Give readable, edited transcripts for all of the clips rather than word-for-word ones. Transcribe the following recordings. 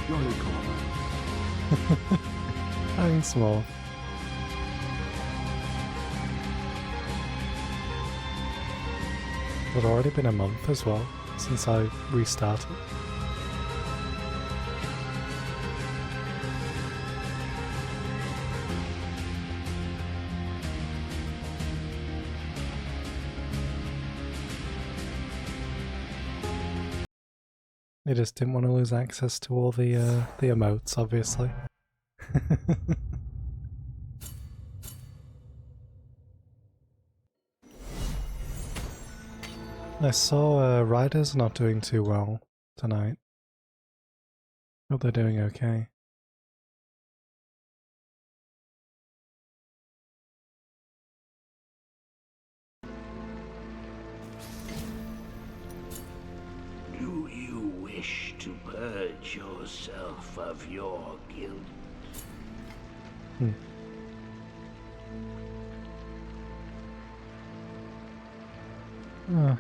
Jolly corner. Thanks, small. It's already been a month as well since I restarted. I just didn't want to lose access to all the emotes, obviously. I saw Riders not doing too well tonight. Hope they're doing okay. Do you wish to purge yourself of your guilt? Oh,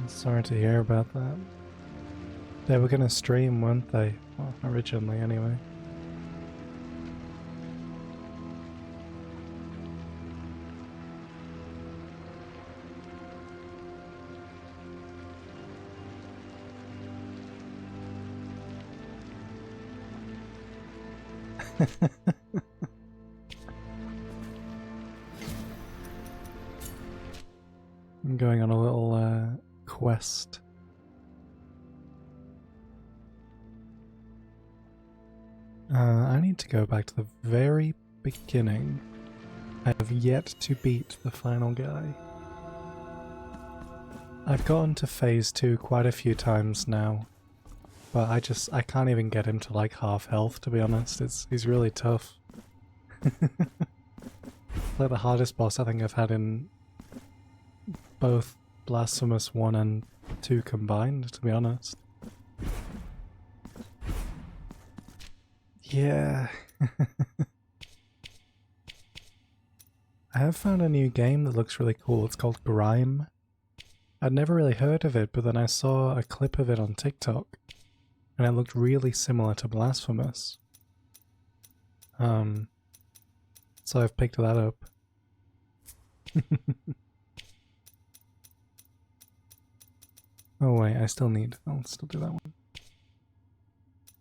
sorry to hear about that. They were gonna stream, weren't they? Well, originally, anyway. I'm going on a little quest. I need to go back to the very beginning. I have yet to beat the final guy. I've gotten to phase 2 quite a few times now, but I can't even get him to like half health, to be honest. He's really tough. Like the hardest boss I think I've had in both Blasphemous 1 and 2 combined, to be honest. Yeah. I have found a new game that looks really cool. It's called Grime. I'd never really heard of it, but then I saw a clip of it on TikTok, and it looked really similar to Blasphemous. So I've picked that up. Oh wait, I'll still do that one.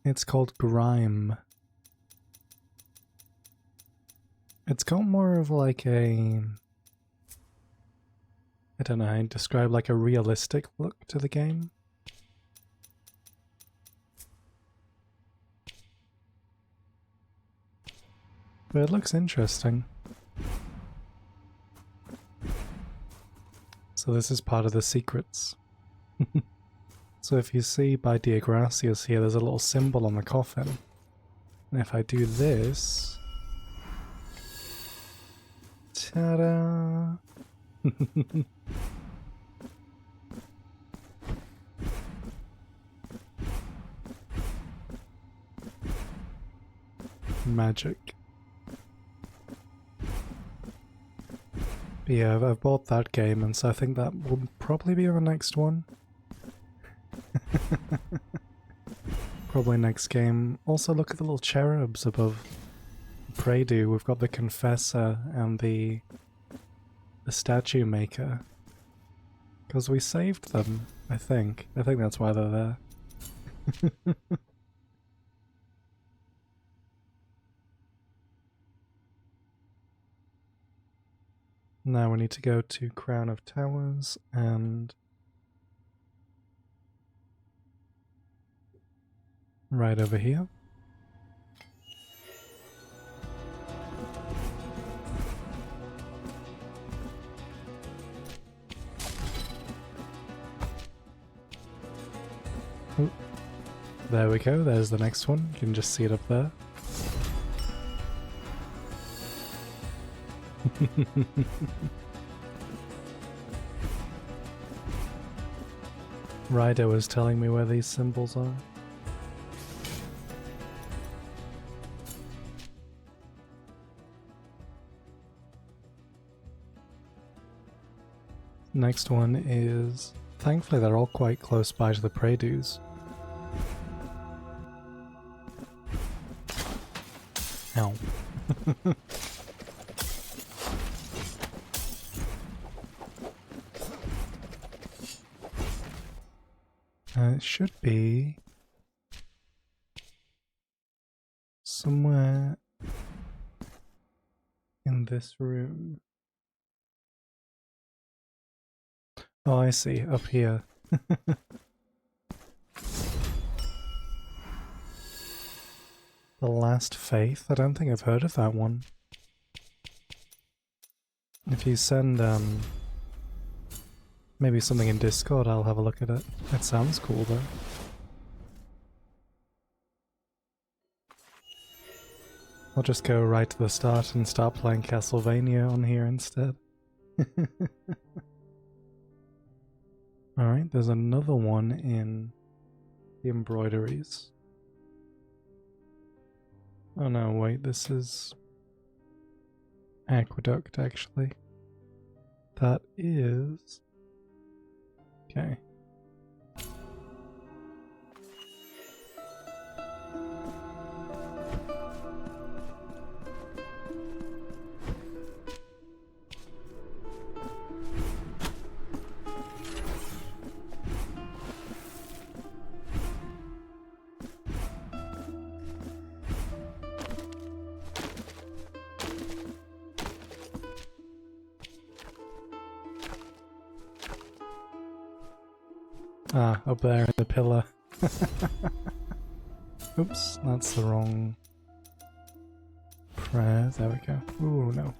It's called Grime. It's got more of like a... I don't know how to describe, like a realistic look to the game. But it looks interesting. So this is part of the secrets. So if you see by Diagracius here, there's a little symbol on the coffin. And if I do this... Ta-da! Magic. But yeah, I've bought that game, and so I think that will probably be the next one. Probably next game. Also look at the little cherubs above Pradu. We've got the Confessor and the Statue Maker. Because we saved them, I think. I think that's why they're there. Now we need to go to Crown of Towers and... right over here. Ooh. There we go, there's the next one. You can just see it up there. Ryder was telling me where these symbols are. Next one is... thankfully they're all quite close by to the Predus. Ow. It should be somewhere in this room. Oh, I see, up here. The Last Faith? I don't think I've heard of that one. If you send maybe something in Discord, I'll have a look at it. It sounds cool though. I'll just go right to the start and start playing Castlevania on here instead. Alright, there's another one in the embroideries. Oh no, wait, this is Aqueduct actually. That is... Okay. Ah, up there in the pillar. Oops, that's the wrong prayer. There we go. Ooh, no.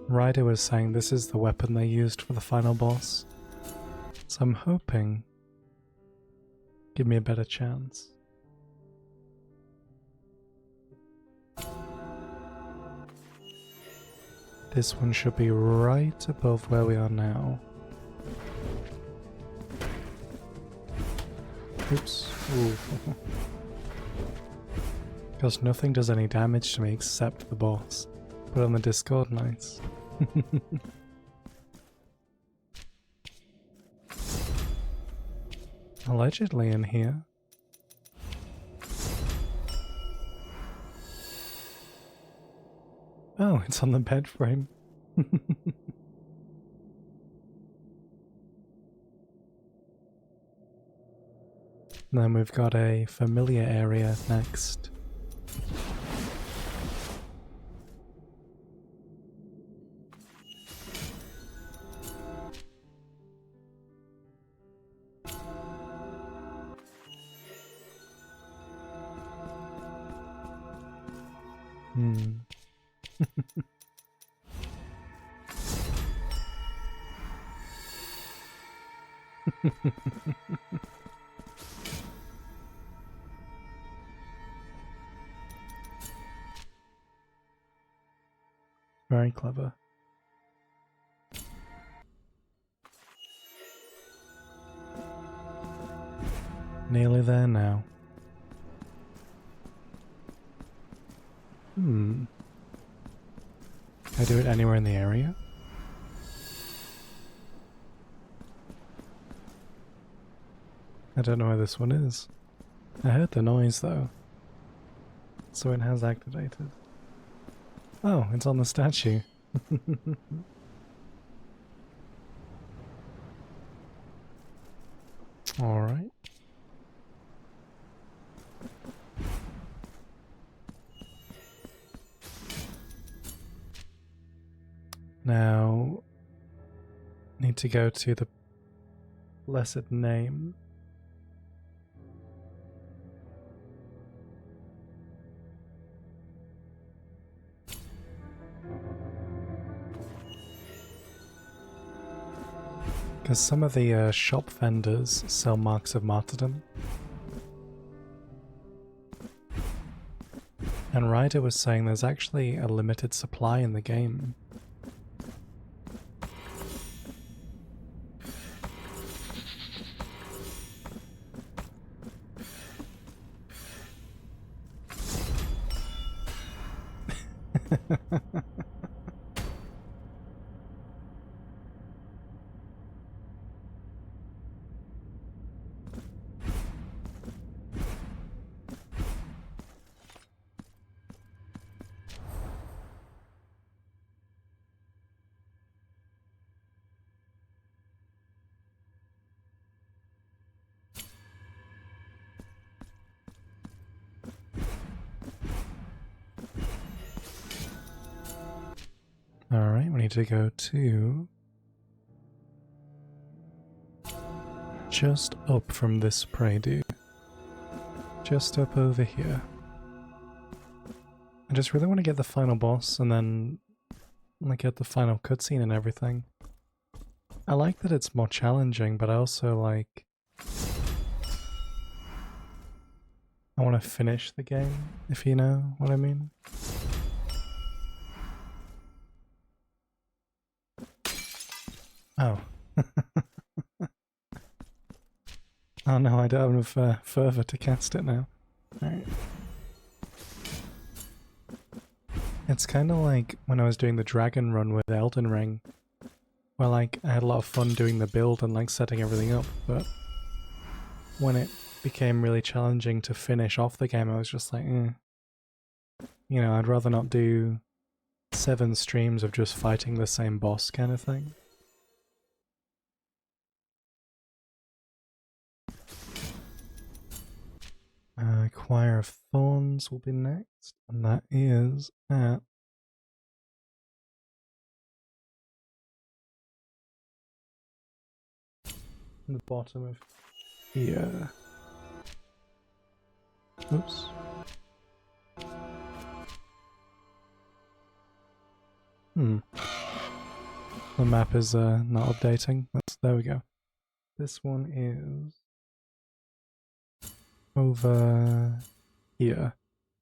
Ryder was saying this is the weapon they used for the final boss. So I'm hoping... Give me a better chance. This one should be right above where we are now. Oops. Ooh. Because nothing does any damage to me except the boss. But on the Discord, nice. Allegedly in here. Oh, it's on the bed frame. Then we've got a familiar area next. Very clever. Nearly there now. Can I do it anywhere in the area? I don't know where this one is. I heard the noise though. So it has activated. Oh, it's on the statue. Alright. Now, need to go to the blessed name. Because some of the shop vendors sell marks of martyrdom. And Ryder was saying there's actually a limited supply in the game. Alright, we need to go to just up from this prey dude. Just up over here. I just really want to get the final boss and then like get the final cutscene and everything. I like that it's more challenging, but I also like I want to finish the game, if you know what I mean. Oh. Oh no, I don't have fervor to cast it now. Alright. It's kind of like when I was doing the dragon run with Elden Ring, where like I had a lot of fun doing the build and like setting everything up, but when it became really challenging to finish off the game, I was just like, You know, I'd rather not do 7 streams of just fighting the same boss kind of thing. Choir of Thorns will be next, and that is at the bottom of here. Oops. The map is not updating. There we go. This one is over here.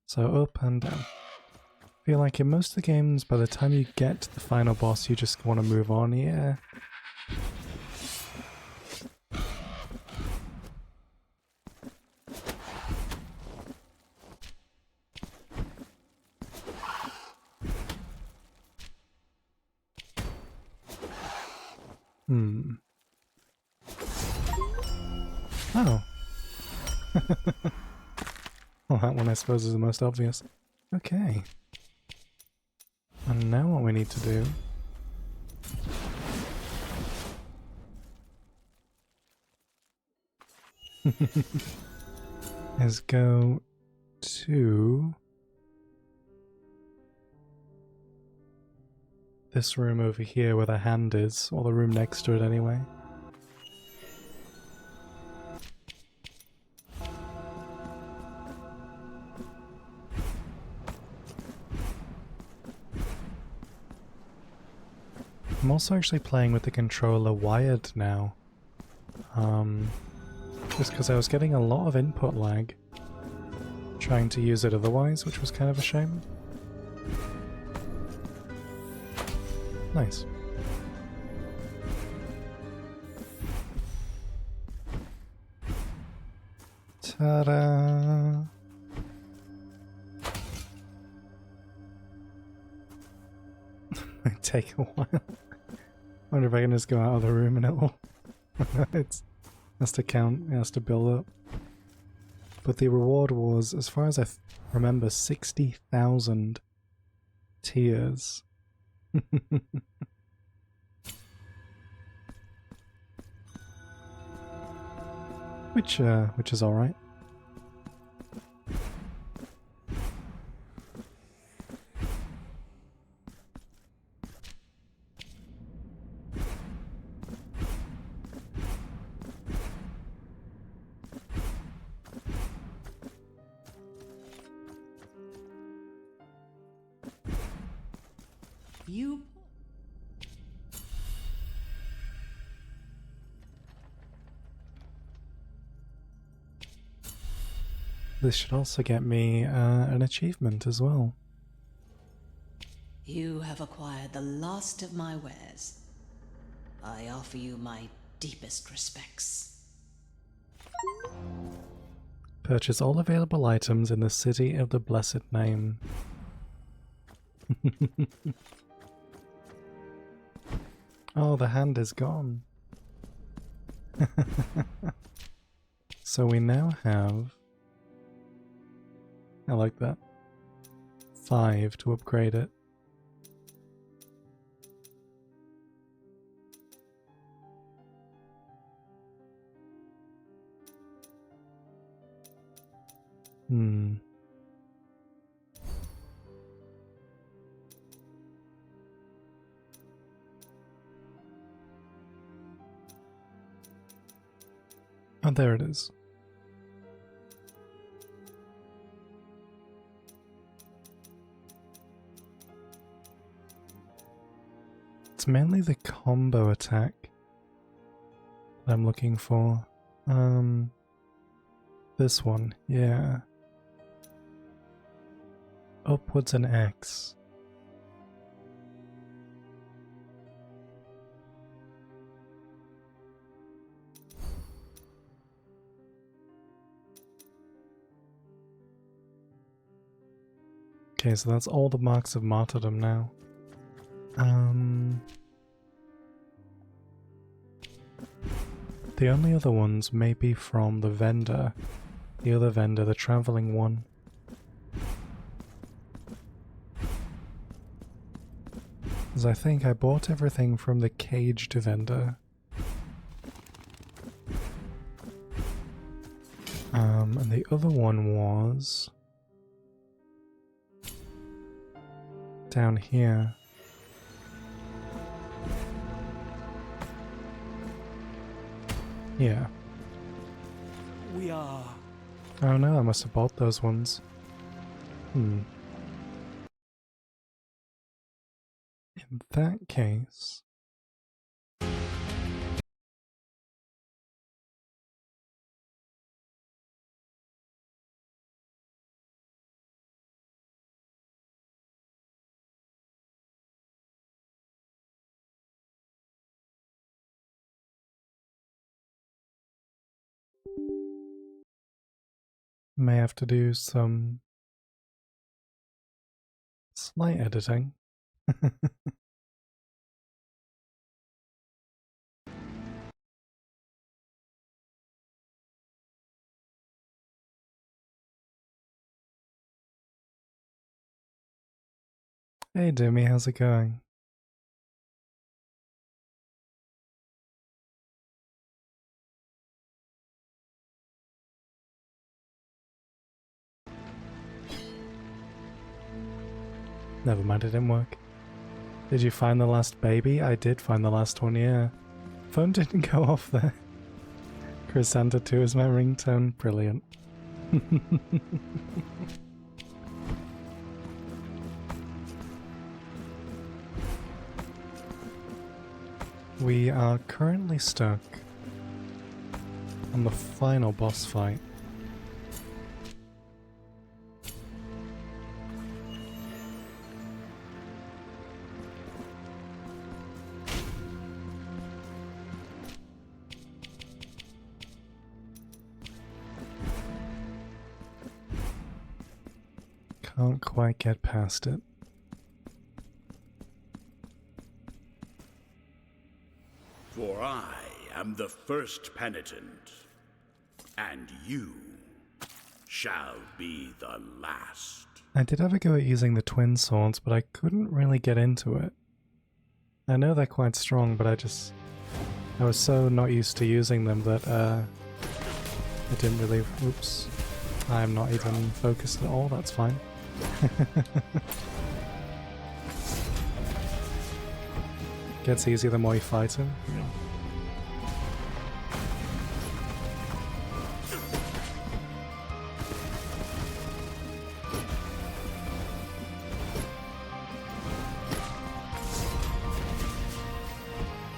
So up and down. I feel like in most of the games, by the time you get to the final boss, you just want to move on, yeah. Oh. Well, that one I suppose is the most obvious. Okay. And now what we need to do is go to this room over here where the hand is, or the room next to it anyway. I'm also actually playing with the controller wired now. Just because I was getting a lot of input lag trying to use it otherwise, which was kind of a shame. Nice. Ta-da! Might take a while. I wonder if I can just go out of the room and it'll... it has to count, it has to build up. But the reward was, as far as I remember, 60,000 tears. Which is alright. You... This should also get me an achievement as well. You have acquired the last of my wares. I offer you my deepest respects. Purchase all available items in the City of the Blessed Name. Oh, the hand is gone. So we now have... I like that. 5 to upgrade it. Oh, there it is. It's mainly the combo attack that I'm looking for. This one, yeah. Upwards and X. Okay, so that's all the marks of martyrdom now. The only other ones may be from the vendor. The other vendor, the traveling one. Because I think I bought everything from the caged vendor. And the other one was... down here. Yeah. We are... Oh no, I must have bought those ones. In that case... may have to do some slight editing. Hey Demi, how's it going? Never mind, it didn't work. Did you find the last baby? I did find the last one, yeah. Phone didn't go off there. Chris Santa 2 is my ringtone. Brilliant. We are currently stuck on the final boss fight. Can't quite get past it. For I am the first penitent, and you shall be the last. I did have a go at using the twin swords, but I couldn't really get into it. I know they're quite strong, but I was so not used to using them that I didn't really... Oops. I'm not even focused at all, that's fine. Gets easier the more you fight him.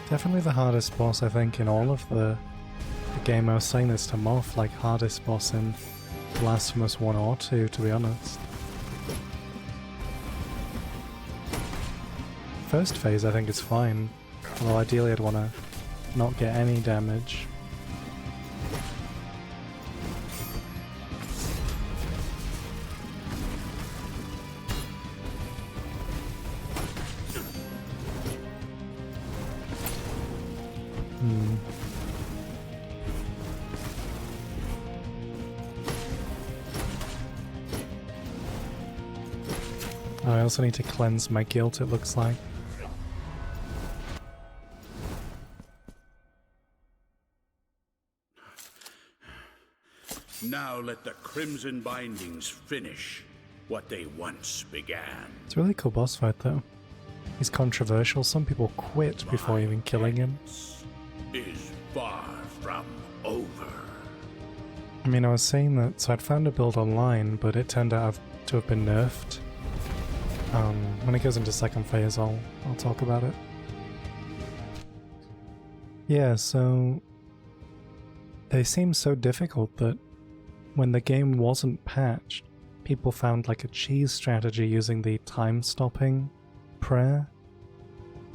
Definitely the hardest boss, I think, in all of the game. I was saying this to Moth, like hardest boss in Blasphemous 1 or 2, to be honest. First phase I think is fine, although ideally I'd want to not get any damage. Oh, I also need to cleanse my guilt, it looks like. Now let the Crimson Bindings finish what they once began. It's a really cool boss fight though. He's controversial, some people quit before even killing him. Is far from over. I mean, I was saying that, so I'd found a build online, but it turned out to have been nerfed. When it goes into second phase, I'll talk about it. Yeah, so they seem so difficult that when the game wasn't patched, people found like a cheese strategy using the time-stopping prayer,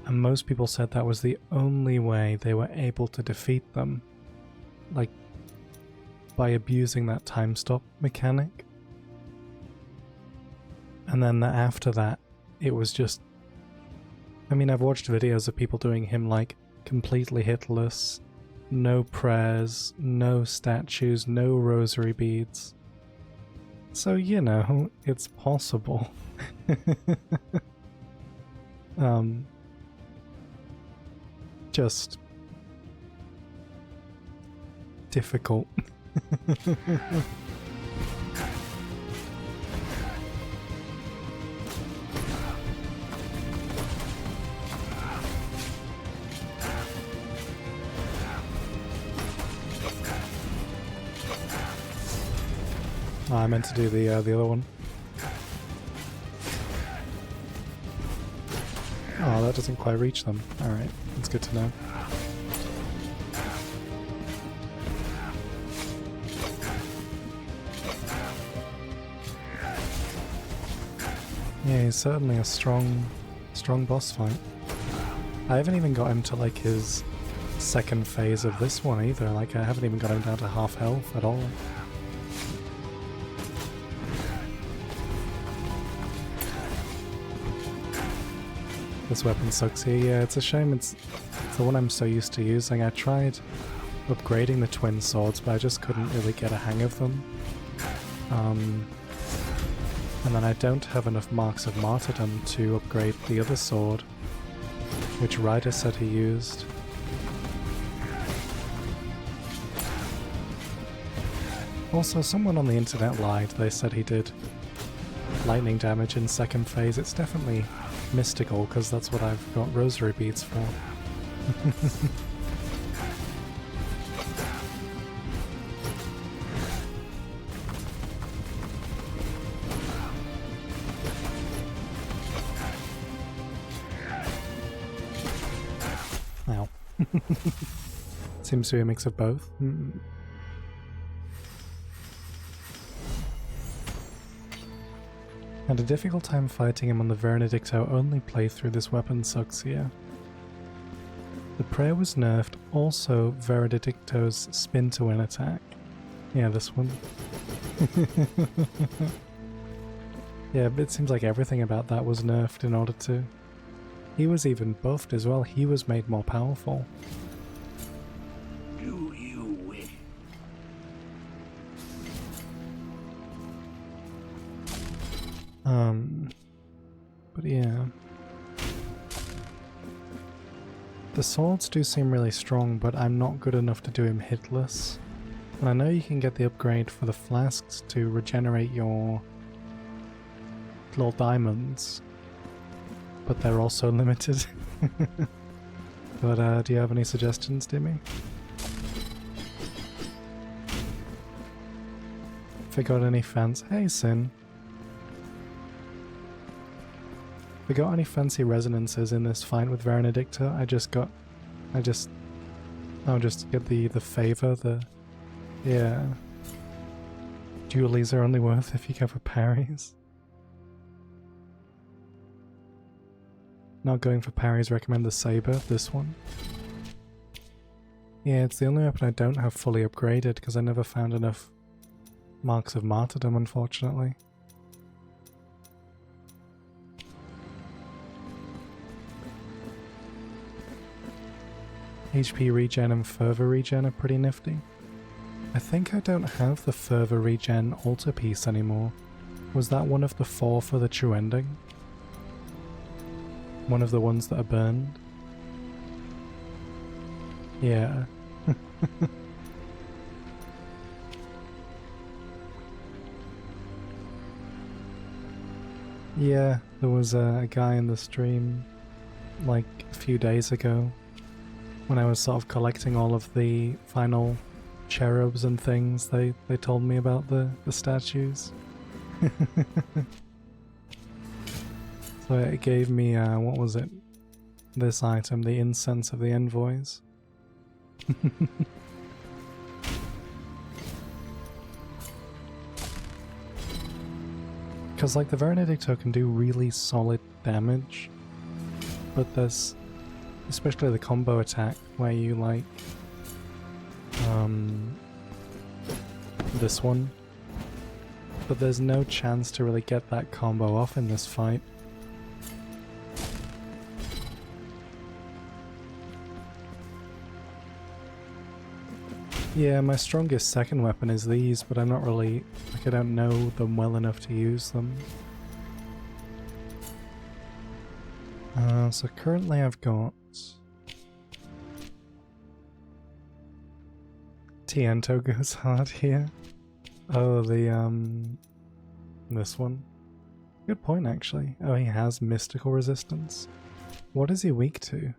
and most people said that was the only way they were able to defeat them, like by abusing that time stop mechanic. And then after that, it was just, I mean, I've watched videos of people doing him like completely hitless, no prayers, no statues, no rosary beads. So, you know, it's possible. Just difficult. Oh, I meant to do the other one. Oh, that doesn't quite reach them. Alright, that's good to know. Yeah, he's certainly a strong boss fight. I haven't even got him to like his second phase of this one either. Like, I haven't even got him down to half health at all. This weapon sucks here. Yeah, it's a shame it's the one I'm so used to using. I tried upgrading the twin swords, but I just couldn't really get a hang of them. And then I don't have enough marks of martyrdom to upgrade the other sword, which Ryder said he used. Also, someone on the internet lied. They said he did lightning damage in second phase. It's definitely mystical, because that's what I've got rosary beads for. Ow. Seems to be a mix of both. Had a difficult time fighting him on the Verenedicto only playthrough. This weapon sucks here. The prayer was nerfed, also Veredicto's spin to win attack. Yeah, this one. Yeah, but it seems like everything about that was nerfed in order to... He was even buffed as well, he was made more powerful. Do you wish? But yeah. The swords do seem really strong, but I'm not good enough to do him hitless. And I know you can get the upgrade for the flasks to regenerate your little diamonds, but they're also limited. But do you have any suggestions, Dimmy? If I got any fans, hey Sin. If we got any fancy resonances in this fight with Verenedicta, I'll just get the favor, yeah. Dualies are only worth if you go for parries. Not going for parries, recommend the saber, this one. Yeah, it's the only weapon I don't have fully upgraded because I never found enough marks of martyrdom, unfortunately. HP regen and fervor regen are pretty nifty. I think I don't have the fervor regen altar piece anymore. Was that one of the 4 for the true ending? One of the ones that are burned. Yeah. Yeah, there was a guy in the stream like a few days ago when I was sort of collecting all of the final cherubs and things. They told me about the statues. So it gave me, what was it? This item, the incense of the envoys. Because like the Verenedictor can do really solid damage, but there's especially the combo attack where you like this one, but there's no chance to really get that combo off in this fight. Yeah, my strongest second weapon is these, but I'm not really, like I don't know them well enough to use them. So currently I've got Tiento goes hard here. Oh, this one. Good point actually. Oh, he has mystical resistance. What is he weak to?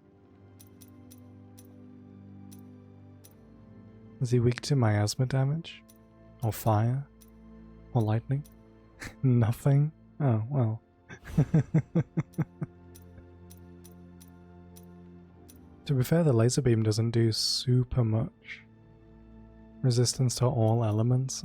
Is he weak to miasma damage? Or fire? Or lightning? Nothing? Oh, well. To be fair, the laser beam doesn't do super much. Resistance to all elements?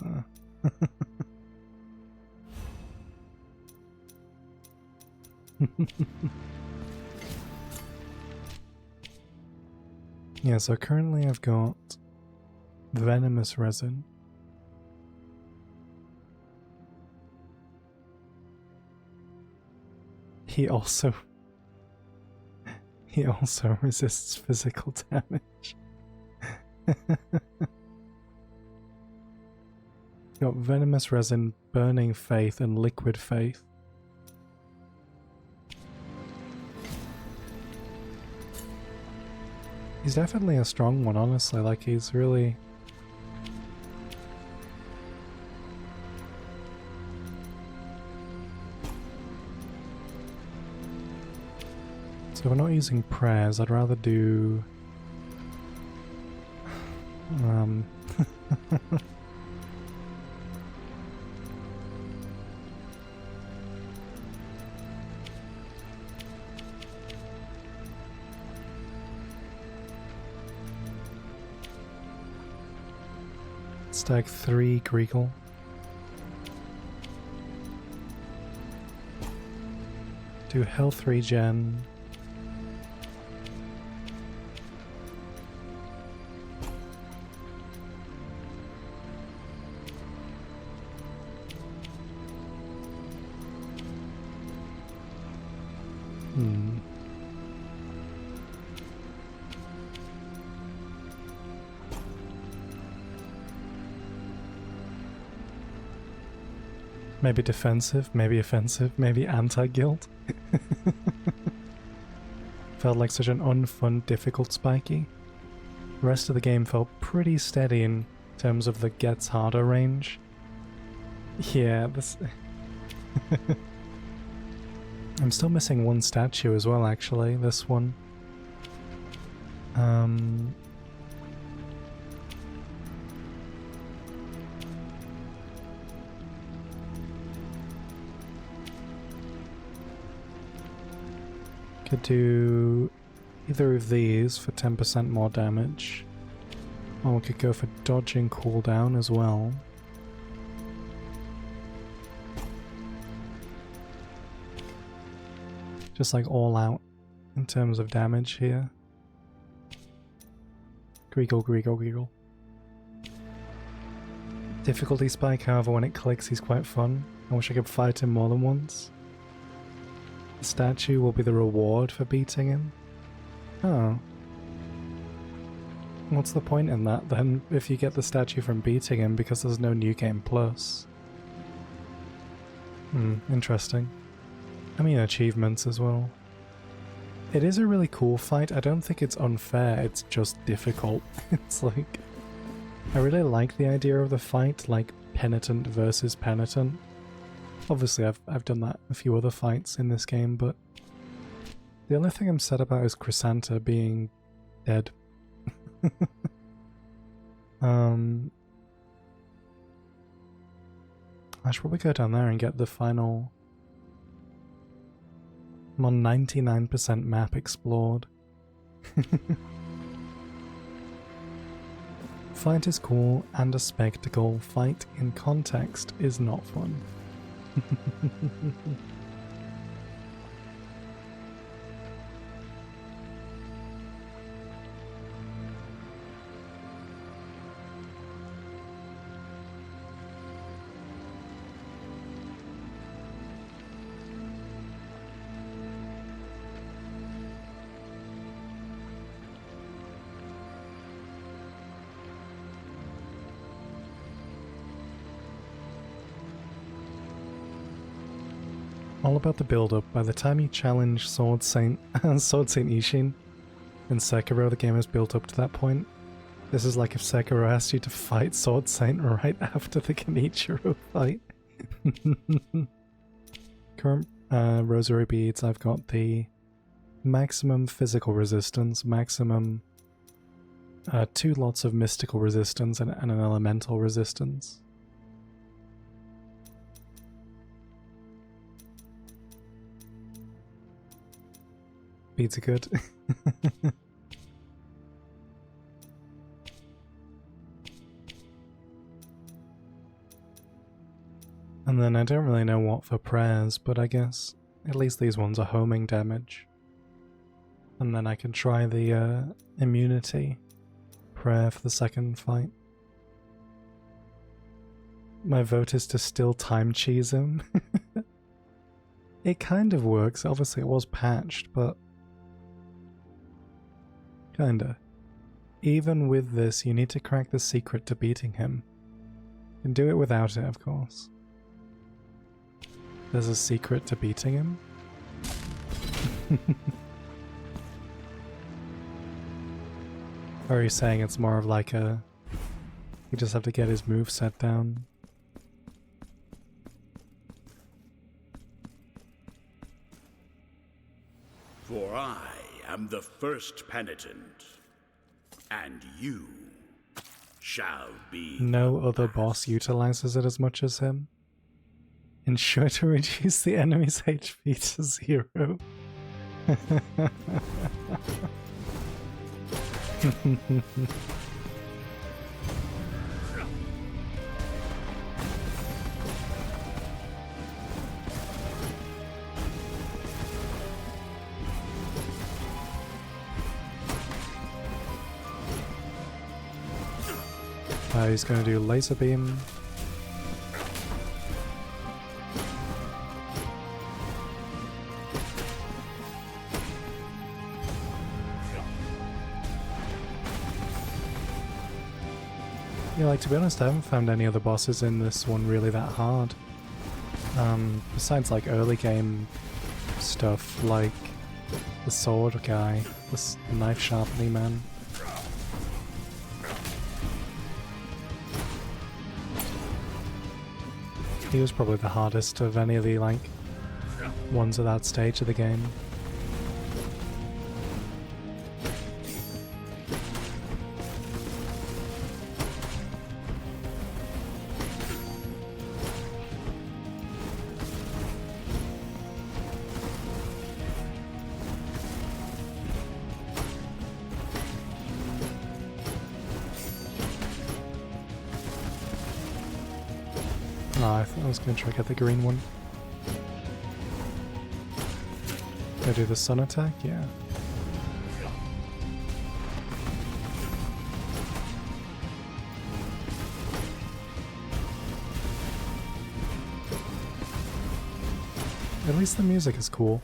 Yeah, so currently I've got venomous resin. He also resists physical damage. Got venomous resin, burning faith, and liquid faith. He's definitely a strong one, honestly. Like, he's really... So we're not using prayers, I'd rather do... Stack 3 Greagle. Do health regen. Maybe defensive, maybe offensive, maybe anti-guild. Felt like such an unfun, difficult spiky. The rest of the game felt pretty steady in terms of the gets harder range. Yeah, this... I'm still missing one statue as well, actually, this one. Could do either of these for 10% more damage. Or we could go for dodging cooldown as well. Just like all out in terms of damage here. Greagle, Greagle, Greagle. Difficulty spike, however, when it clicks he's quite fun. I wish I could fight him more than once. The statue will be the reward for beating him? Oh. What's the point in that then, if you get the statue from beating him because there's no New Game Plus? Interesting. I mean achievements as well. It is a really cool fight. I don't think it's unfair, it's just difficult. It's like... I really like the idea of the fight, like penitent versus penitent. Obviously I've done that a few other fights in this game, but the only thing I'm sad about is Chrysanta being dead. I should probably go down there and get the final... I'm on 99% map explored. Fight is cool and a spectacle. Fight in context is not fun. All about the build-up. By the time you challenge Sword Saint Ishin in Sekiro, the game has built up to that point. This is like if Sekiro asked you to fight Sword Saint right after the Genichiro fight. Current rosary beads, I've got the maximum physical resistance, maximum 2 lots of mystical resistance, and an elemental resistance. Beads are good. And then I don't really know what for prayers, but I guess at least these ones are homing damage. And then I can try the immunity prayer for the second fight. My vote is to still time cheese him. It kind of works. Obviously it was patched, but kinda. Even with this, you need to crack the secret to beating him. You can do it without it, of course. There's a secret to beating him? Or are you saying it's more of like a... You just have to get his moveset down? For I am the first penitent, and you shall be. No other boss utilizes it as much as him. Ensure to reduce the enemy's HP to 0. He's going to do laser beam. Yeah, like, to be honest, I haven't found any other bosses in this one really that hard. Besides, like, early game stuff, like the sword guy, the knife sharpening man. He was probably the hardest of any of the, like, ones at that stage of the game. Oh, I thought I was going to try to get the green one. Go do the sun attack? Yeah. At least the music is cool.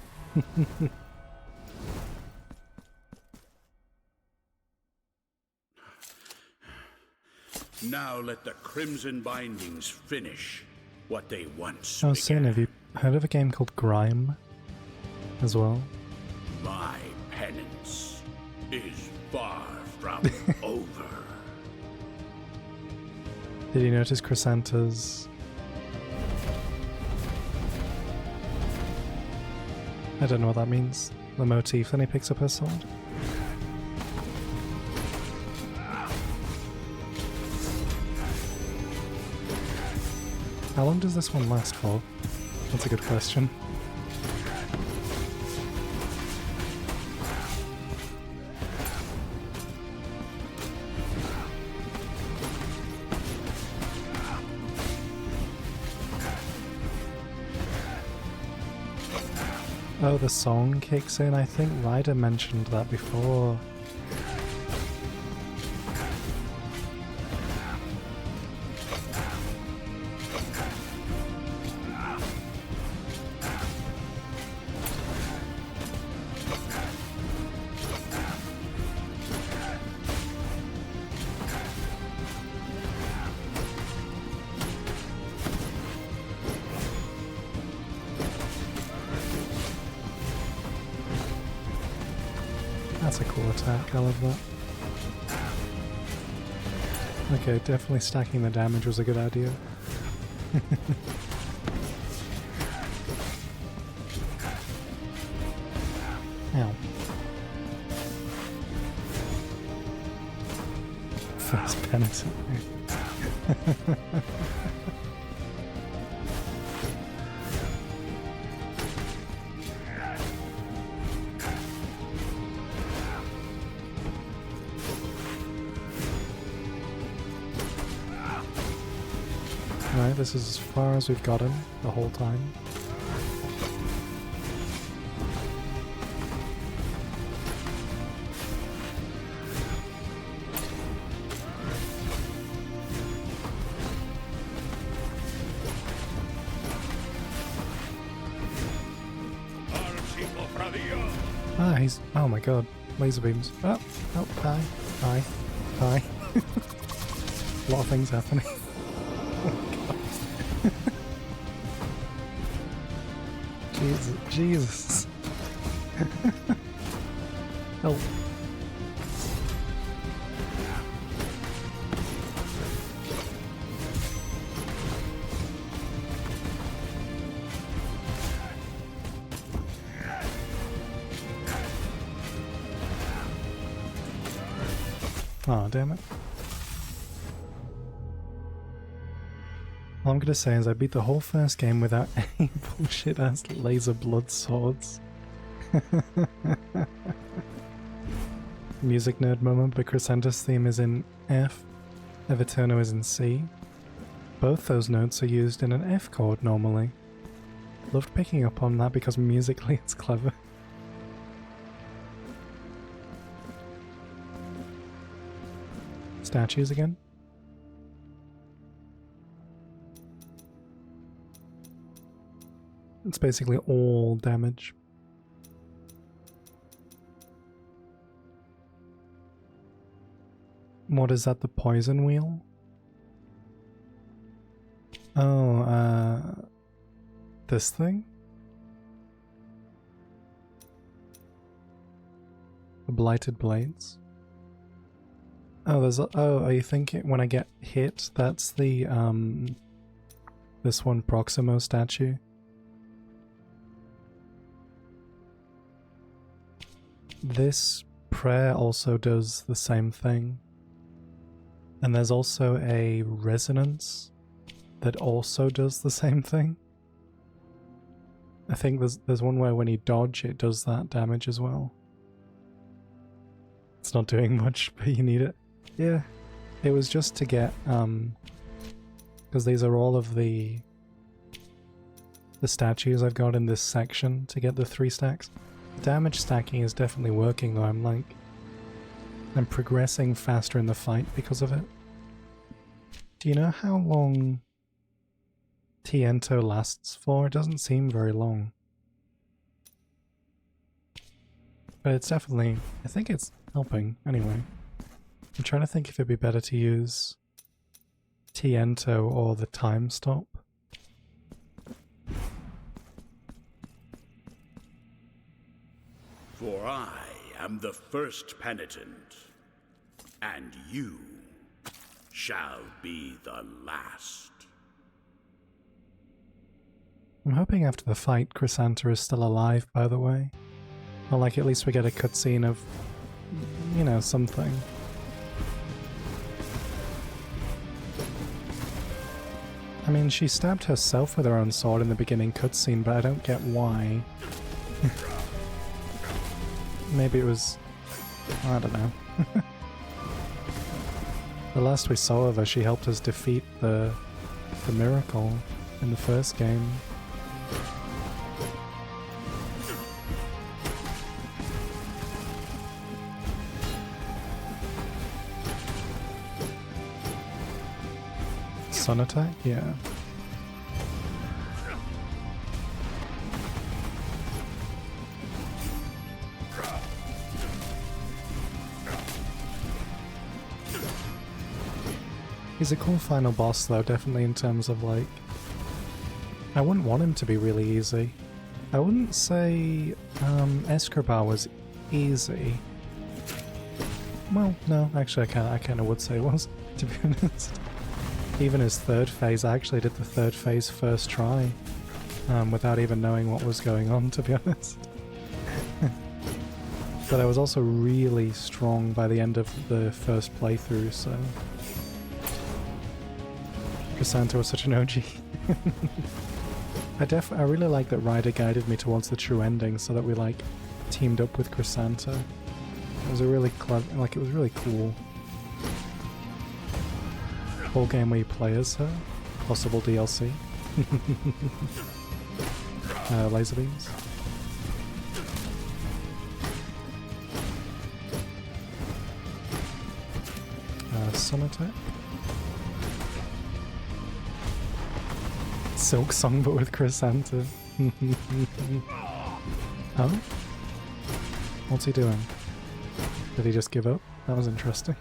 Now let the Crimson Bindings finish what they once Oh, began. Sin, have you heard of a game called Grime as well? My penance is far from over. Did you notice Chrysanta's... I don't know what that means. The motif, then he picks up her sword. How long does this one last for? That's a good question. Oh, the song kicks in. I think Ryder mentioned that before. That's a cool attack, I love that. Okay, definitely stacking the damage was a good idea. Ow. First penitent. Right, this is as far as we've gotten the whole time. Ah, he's... oh my god. Laser beams. Oh, oh, hi, hi, hi. A lot of things happening. Jesus, Jesus. Help. Oh, damn it. All I'm gonna say is I beat the whole first game without any bullshit ass laser blood swords. Music nerd moment, but Chrysanta's theme is in F, Everturno is in C. Both those notes are used in an F chord normally. Loved picking up on that because musically it's clever. Statues again? It's basically all damage. What is that, the poison wheel? Oh, this thing? The blighted blades? Oh, there's a, oh, are you thinking when I get hit, that's the, this one, Proximo statue? This prayer also does the same thing. And there's also a resonance that also does the same thing. I think there's one where when you dodge it does that damage as well. It's not doing much, but you need it. Yeah, it was just to get, because these are all of the statues I've got in this section to get the 3 stacks. Damage stacking is definitely working though. I'm progressing faster in the fight because of it. Do you know how long Tiento lasts for? It doesn't seem very long. But it's definitely, I think it's helping anyway. I'm trying to think if it'd be better to use Tiento or the time stop. For I am the first penitent, and you shall be the last. I'm hoping after the fight Chrysanta is still alive, by the way. Or like at least we get a cutscene of, you know, something. I mean, she stabbed herself with her own sword in the beginning cutscene, but I don't get why. Maybe it was... I don't know. The last we saw of her, she helped us defeat the miracle in the first game. Sun attack? Yeah. He's a cool final boss though, definitely in terms of like... I wouldn't want him to be really easy. I wouldn't say Escobar was easy. Well, no, actually I kinda would say it was, to be honest. Even his third phase, I actually did the third phase first try, without even knowing what was going on, to be honest. But I was also really strong by the end of the first playthrough, so... Chrysanta was such an OG. I really like that Ryder guided me towards the true ending, so that we like teamed up with Chrysanta. It was a really clever, like it was really cool. Whole game where you play as her, possible DLC. Laser beams. Sun attack. Silk Song but with Chrysanta. Oh? What's he doing? Did he just give up? That was interesting.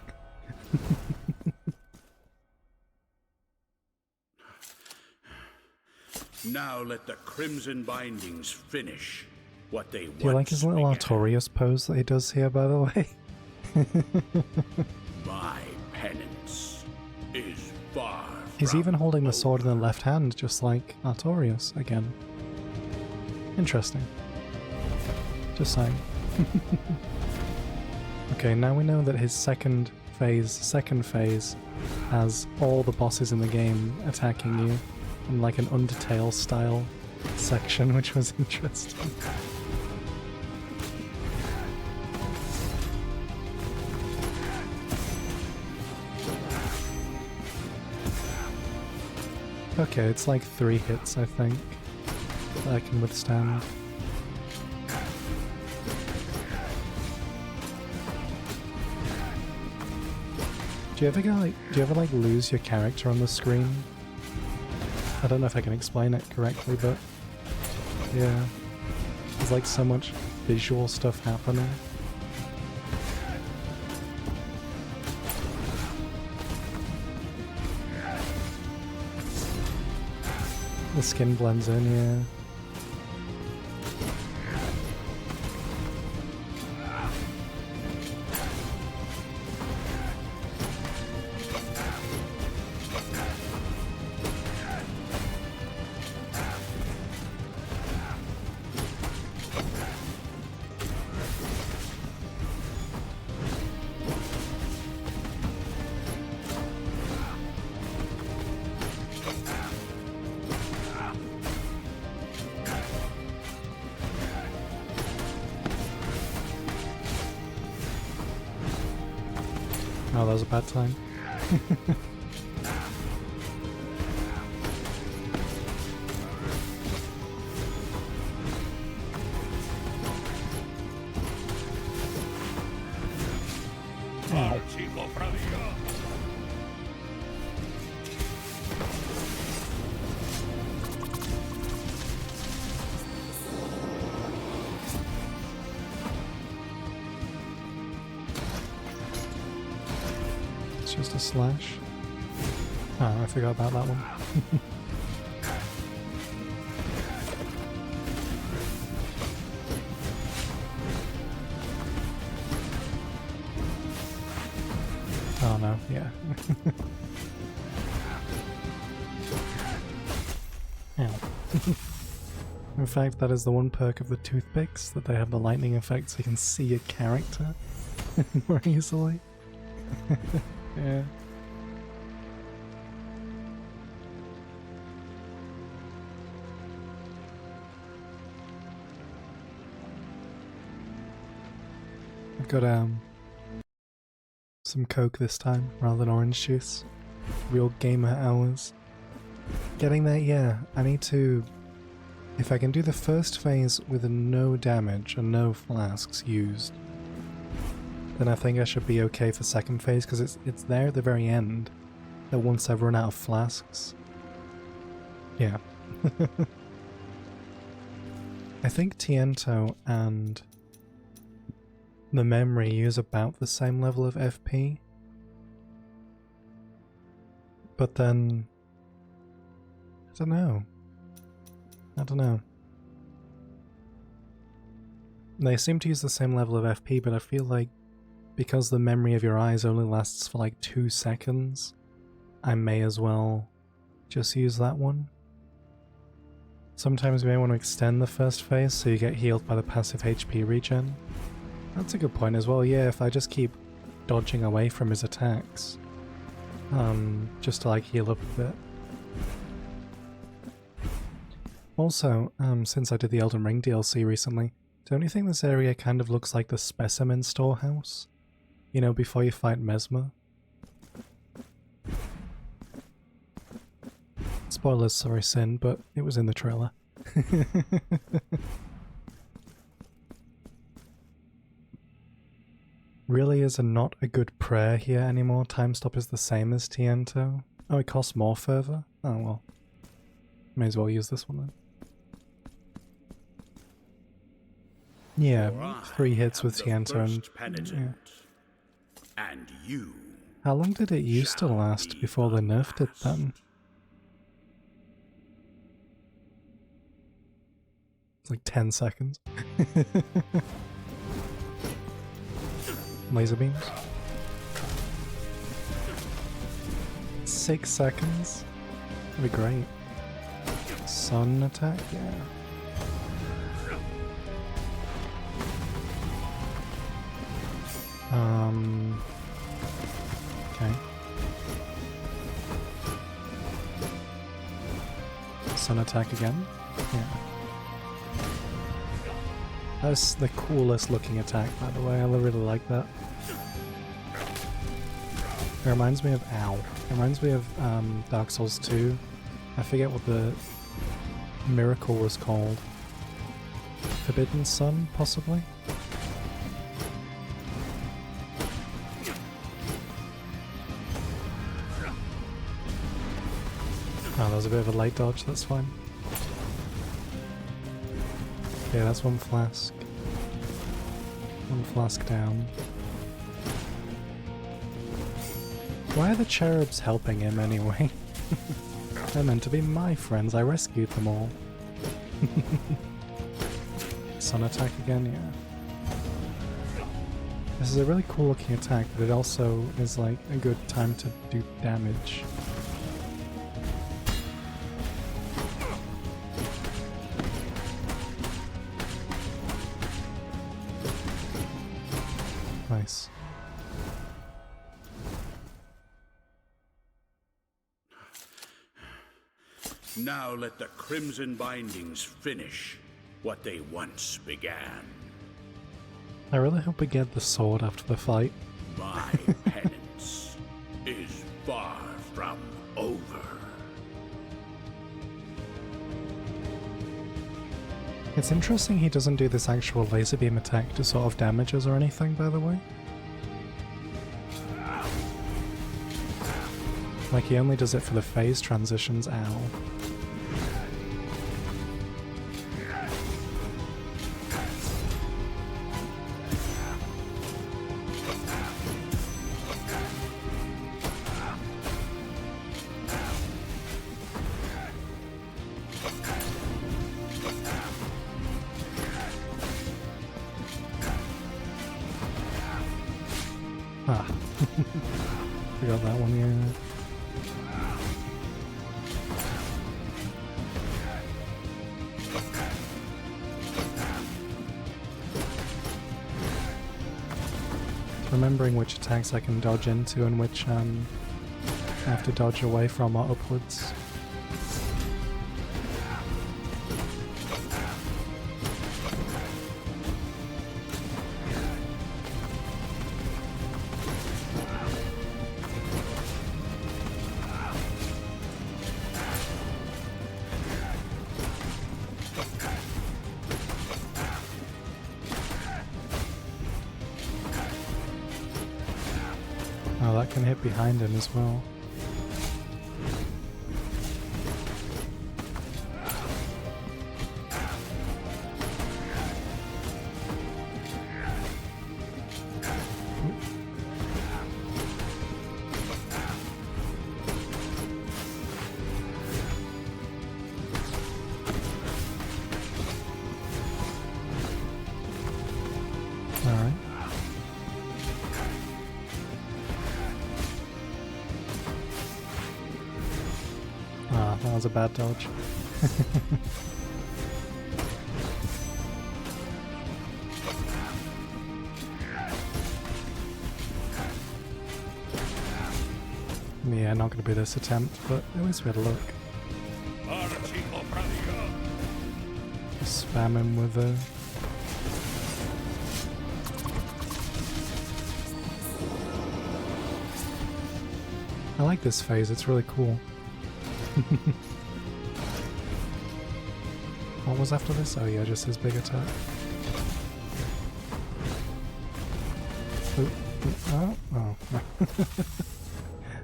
Now let the Crimson Bindings finish what they Do you like his little Artorias pose that he does here, by the way? My penance is far. He's even holding the sword in the left hand, just like Artorias again. Interesting. Just saying. Okay, now we know that his second phase, has all the bosses in the game attacking you in like an Undertale style section, which was interesting. Okay, it's like 3 hits, I think, that I can withstand. Do you ever like lose your character on the screen? I don't know if I can explain it correctly, but yeah, there's like so much visual stuff happening. The skin blends in, yeah. Oh, that was a bad time. It's just a slash. Oh, I forgot about that one. Ow. In fact, that is the one perk of the toothpicks, that they have the lightning effect so you can see a character more easily. Yeah. I've got some Coke this time rather than orange juice. Real gamer hours. Getting there, yeah. I need to... If I can do the first phase with no damage and no flasks used, then I think I should be okay for second phase, because it's there at the very end, that once I've run out of flasks. Yeah. I think Tiento and the memory use about the same level of FP. But then... I don't know. They seem to use the same level of FP, but I feel like because the memory of your eyes only lasts for like 2 seconds, I may as well just use that one. Sometimes you may want to extend the first phase so you get healed by the passive HP regen. That's a good point as well, yeah, if I just keep dodging away from his attacks. Just to like heal up a bit. Also, since I did the Elden Ring DLC recently, don't you think this area kind of looks like the specimen storehouse? You know, before you fight Mesmer? Spoilers, sorry Sin, but it was in the trailer. Really is not a good prayer here anymore. Time stop is the same as Tiento. Oh, it costs more further? Oh well. May as well use this one then. Yeah, 3 hits with Tiento and... Yeah. And you... How long did it used to last before they nerfed it then? It's like 10 seconds. Laser beams. 6 seconds? That'd be great. Sun attack? Yeah. Okay. Sun attack again? Yeah. That's the coolest looking attack, by the way. I really like that. It reminds me of Ow. It reminds me of Dark Souls 2. I forget what the miracle was called. Forbidden Sun, possibly? Oh, that was a bit of a late dodge, that's fine. Yeah, that's 1 flask. 1 flask down. Why are the cherubs helping him anyway? They're meant to be my friends, I rescued them all. Sun attack again, yeah. This is a really cool looking attack, but it also is like a good time to do damage. Nice. Now let the Crimson Bindings finish what they once began. I really hope we get the sword after the fight. My penance is far from over. It's interesting he doesn't do this actual laser beam attack to sort of damage us or anything, by the way. Like, he only does it for the phase transitions, ow. Forgot that one, yeah. Remembering which attacks I can dodge into and which I have to dodge away from or upwards. Oh, that can hit behind him as well. Alright. Ah, that was a bad dodge. Yeah, not gonna be this attempt, but at least we had a look. Just spam him with a... I like this phase, it's really cool. What was after this? Oh yeah, just his big attack. Ooh, ooh, oh, no. I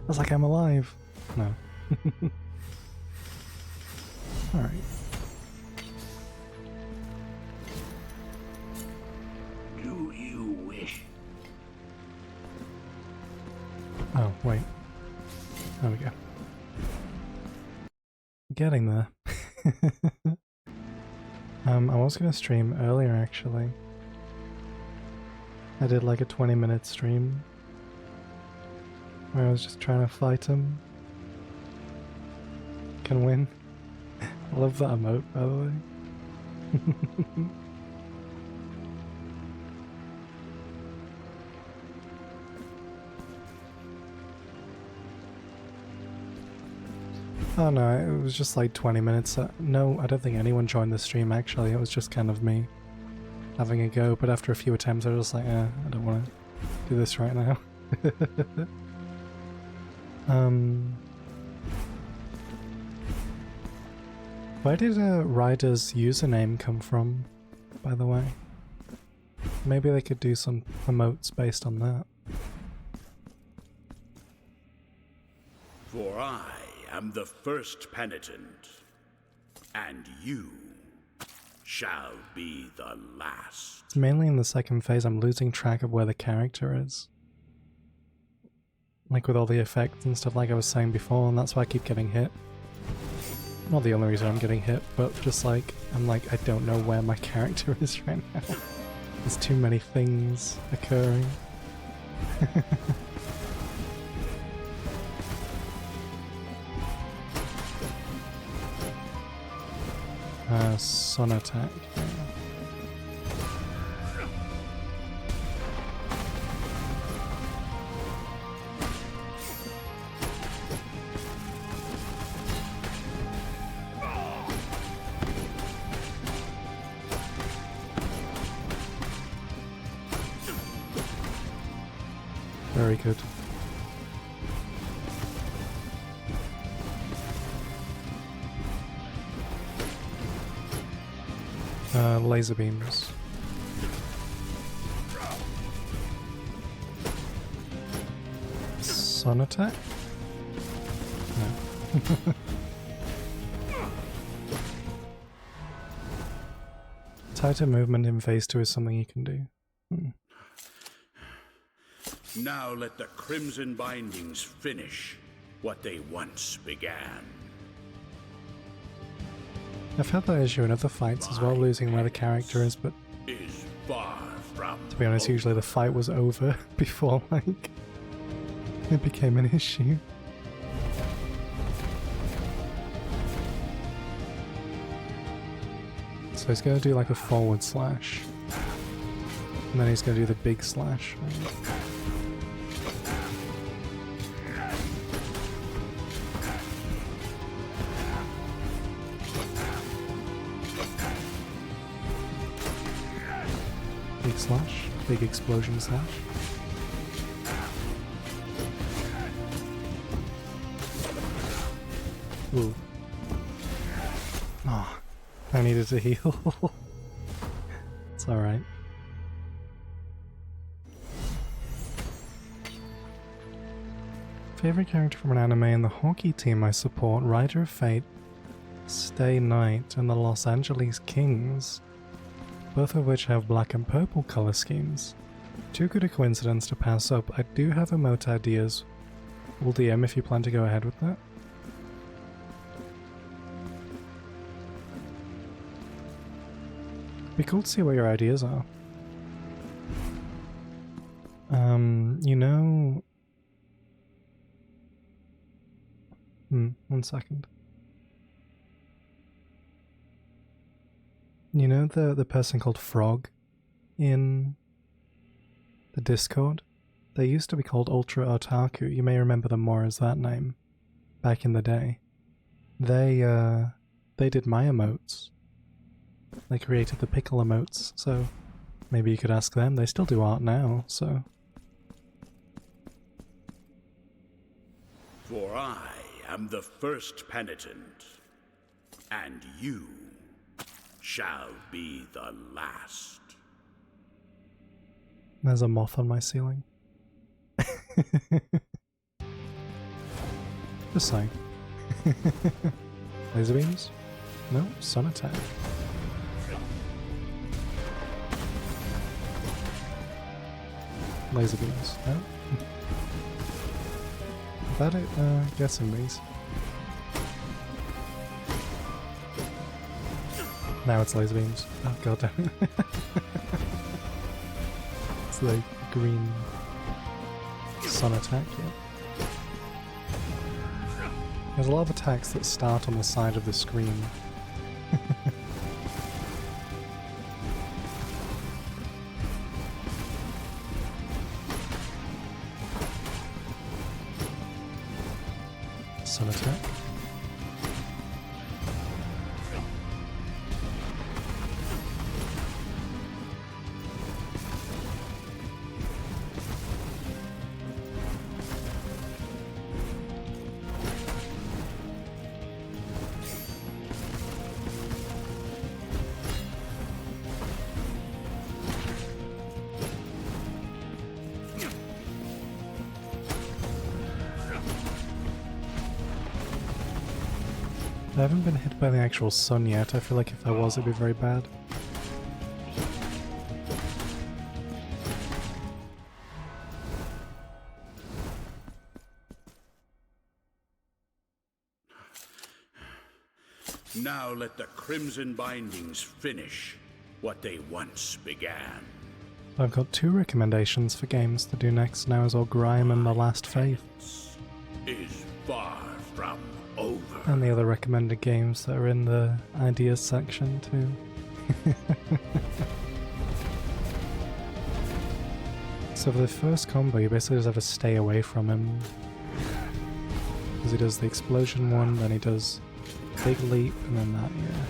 was like, I'm alive. No. Alright. Do you wish? Oh, wait. There we go. Getting there. I was gonna stream earlier actually. I did like a 20-minute stream where I was just trying to fight him. Can win. I love that emote, by the way. Oh no, it was just like 20 minutes. No, I don't think anyone joined the stream actually. It was just kind of me having a go, but after a few attempts I was just like, I don't want to do this right now. Where did Ryder's username come from, by the way? Maybe they could do some emotes based on that. For I am the first penitent, and you shall be the last. It's mainly in the second phase I'm losing track of where the character is. Like with all the effects and stuff like I was saying before, and that's why I keep getting hit. Not the only reason I'm getting hit, but just like, I'm like, I don't know where my character is right now. There's too many things occurring. Sun attack. Yeah. Very good. Laser beams. Sun attack? No. Tighter movement in phase 2 is something you can do. Now let the Crimson Bindings finish what they once began. I've had that issue in other fights as well, losing where the character is, but Is far from to be honest, usually the fight was over before, like, It became an issue. So he's going to do like a forward slash. And then he's going to do the big slash. Big slash. Big explosion slash. Ooh. Oh, I needed to heal. It's alright. Favorite character from an anime in the hockey team I support, Rider of Fate, Stay Night, and the Los Angeles Kings, both of which have black and purple color schemes. Too good a coincidence to pass up. I do have emote ideas. We'll DM if you plan to go ahead with that. Be cool to see what your ideas are. You know... one second. You know the person called Frog in the Discord? They used to be called Ultra Otaku. You may remember them more as that name back in the day. They did my emotes. They created the pickle emotes, so maybe you could ask them. They still do art now, so... For I am the first penitent, and you shall be the last. There's a moth on my ceiling. Just saying. Laser beams? No, sun attack. Laser beams, no? Is that it? Guessing these. Now it's laser beams. Oh god damn it. It's like green sun attack, yeah. There's a lot of attacks that start on the side of the screen. Sun attack. I haven't been hit by the actual sun yet. I feel like if I was, it'd be very bad. Now let the Crimson Bindings finish what they once began. I've got 2 recommendations for games to do next now as well, Grime and The Last Faith. Is far from over. And the other recommended games that are in the ideas section too. So for the first combo, you basically just have to stay away from him. Because he does the explosion one, then he does big leap, and then that, yeah.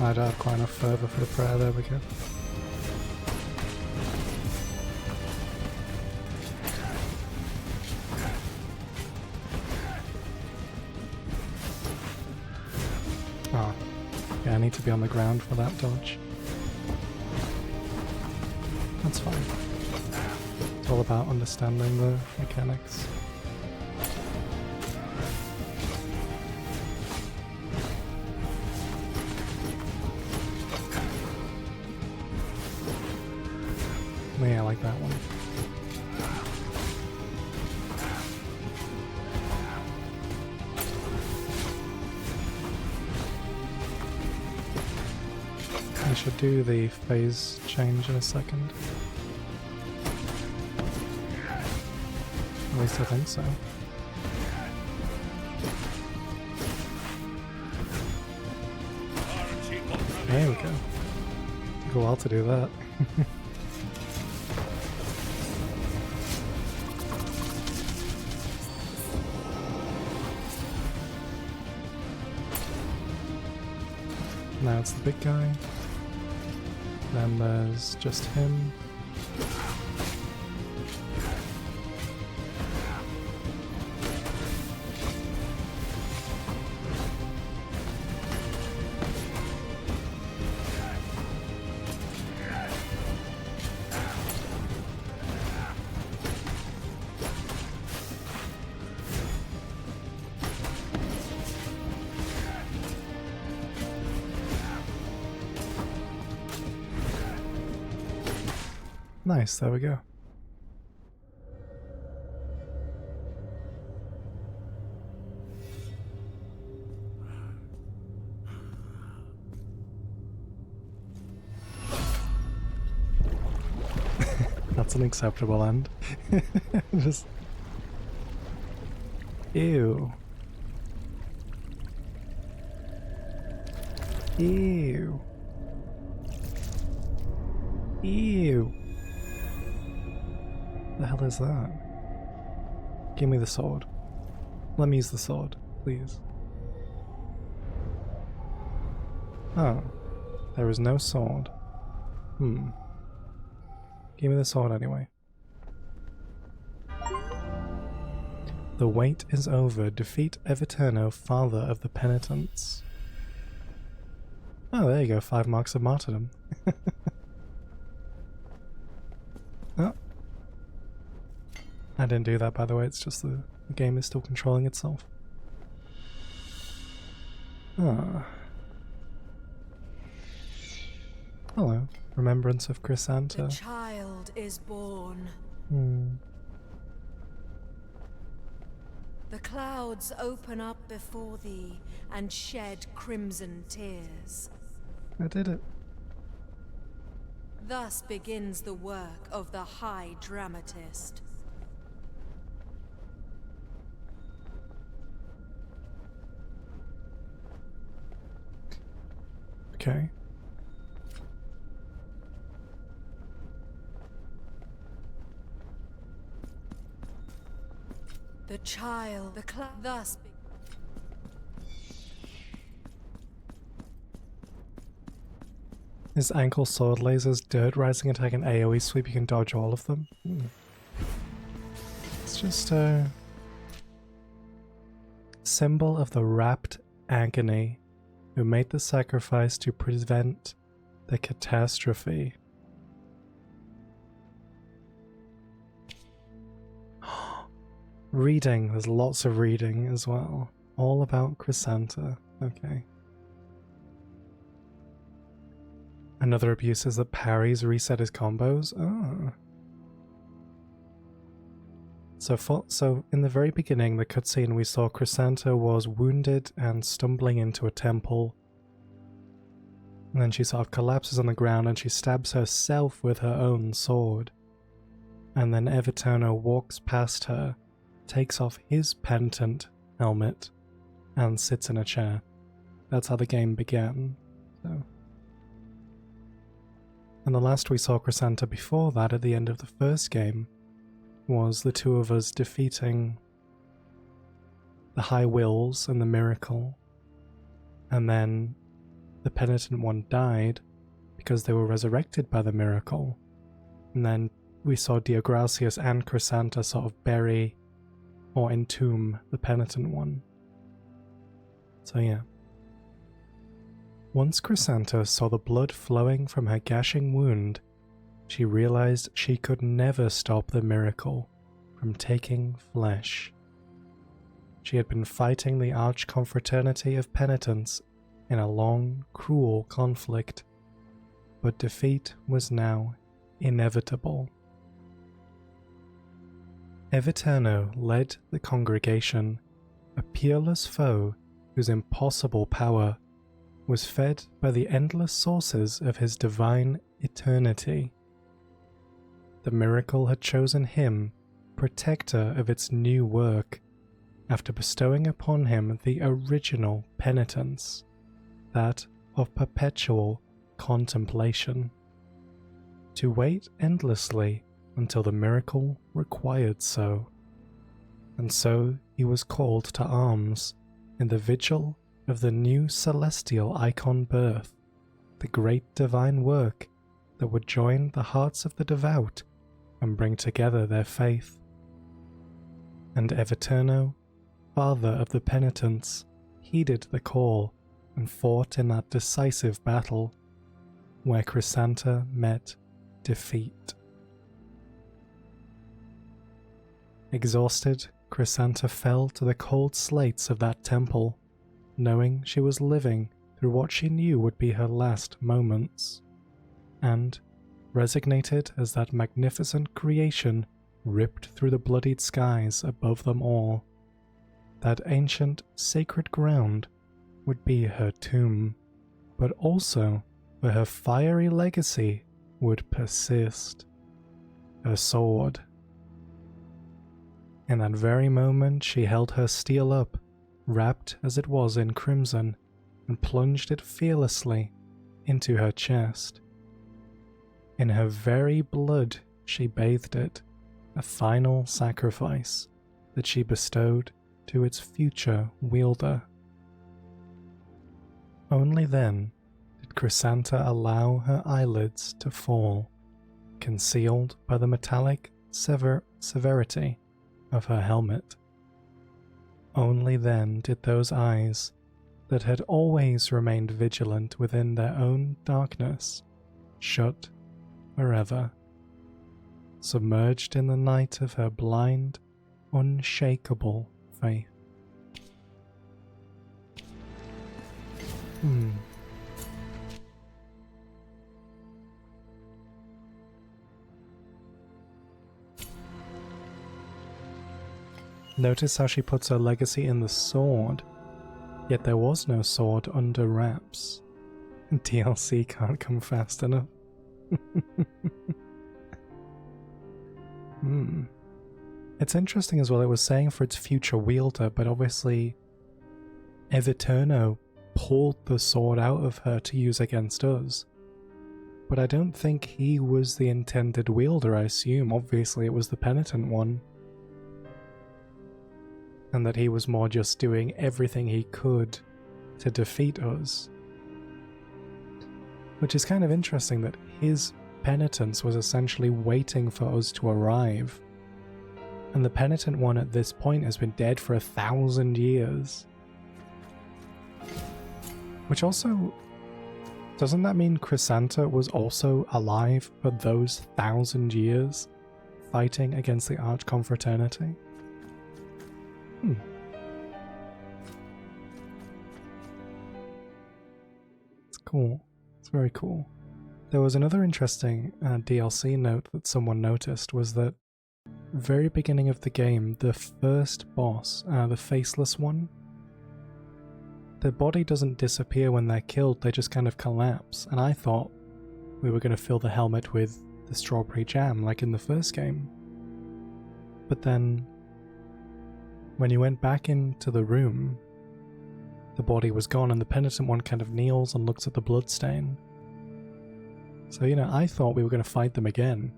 I don't have quite enough fervor for the prayer, there we go. Oh, yeah, I need to be on the ground for that dodge. That's fine. It's all about understanding the mechanics. Yeah, I like that one. I should do the phase change in a second. At least I think so. There we go. Took a while to do that. Now it's the big guy. Then there's just him. Nice, there we go. That's an acceptable end. Just... Ew. Ew. Ew. The hell is that? Give me the sword. Let me use the sword, please. Oh. There is no sword. Give me the sword anyway. The wait is over. Defeat Everturno, father of the penitents. Oh, there you go. 5 marks of martyrdom. Oh. I didn't do that, by the way. It's just the game is still controlling itself. Ah. Hello. Remembrance of Chrysanta. The child is born. The clouds open up before thee and shed crimson tears. I did it. Thus begins the work of the High Dramatist. Okay. The child, the cloud, thus Is ankle sword lasers, dirt rising attack, and AoE sweep? You can dodge all of them. It's just a symbol of the rapt agony who made the sacrifice to prevent the catastrophe. Reading, there's lots of reading as well. All about Chrysanta. Okay. Another abuse is that parries reset his combos. Oh. So in the very beginning, the cutscene, we saw Chrysanta was wounded and stumbling into a temple. And then she sort of collapses on the ground and she stabs herself with her own sword. And then Everturno walks past her, takes off his penitent helmet, and sits in a chair. That's how the game began. So. And the last we saw Chrysanta before that, at the end of the first game, was the two of us defeating the High Wills and the Miracle, and then the Penitent One died because they were resurrected by the miracle. And then we saw Deogracius and Chrysanta sort of bury or entomb the Penitent One. So yeah. Once Chrysanta saw the blood flowing from her gashing wound, she realized she could never stop the miracle from taking flesh. She had been fighting the Archconfraternity of Penitents in a long, cruel conflict, but defeat was now inevitable. Eviterno led the congregation, a peerless foe whose impossible power was fed by the endless sources of his divine eternity. The miracle had chosen him, protector of its new work, after bestowing upon him the original penitence, that of perpetual contemplation, to wait endlessly until the miracle required so. And so he was called to arms in the vigil of the new celestial icon birth, the great divine work that would join the hearts of the devout and bring together their faith. And Eviterno, father of the penitents, heeded the call and fought in that decisive battle where Chrysanta met defeat. Exhausted, Chrysanta fell to the cold slates of that temple, knowing she was living through what she knew would be her last moments, and, resignated as that magnificent creation ripped through the bloodied skies above them all, that ancient sacred ground would be her tomb, but also where her fiery legacy would persist, her sword. In that very moment she held her steel up, wrapped as it was in crimson, and plunged it fearlessly into her chest. In her very blood she bathed it, a final sacrifice that she bestowed to its future wielder. Only then did Chrysanta allow her eyelids to fall, concealed by the metallic severity of her helmet. Only then did those eyes, that had always remained vigilant within their own darkness, shut forever, submerged in the night of her blind, unshakable faith. Notice how she puts her legacy in the sword, yet there was no sword under wraps. DLC can't come fast enough. It's interesting as well, it was saying for its future wielder, but obviously Eviterno pulled the sword out of her to use against us. But I don't think he was the intended wielder, I assume. Obviously it was the Penitent One. And that he was more just doing everything he could to defeat us. Which is kind of interesting that his penitence was essentially waiting for us to arrive. And the Penitent One at this point has been dead for 1,000 years. Which also, doesn't that mean Chrysanta was also alive for those 1,000 years, fighting against the Archconfraternity? It's cool. It's very cool. There was another interesting DLC note that someone noticed, was that very beginning of the game, the first boss, the faceless one, their body doesn't disappear when they're killed, they just kind of collapse, and I thought we were going to fill the helmet with the strawberry jam like in the first game. But then when you went back into the room, the body was gone and the Penitent One kind of kneels and looks at the bloodstain. So, you know, I thought we were going to fight them again.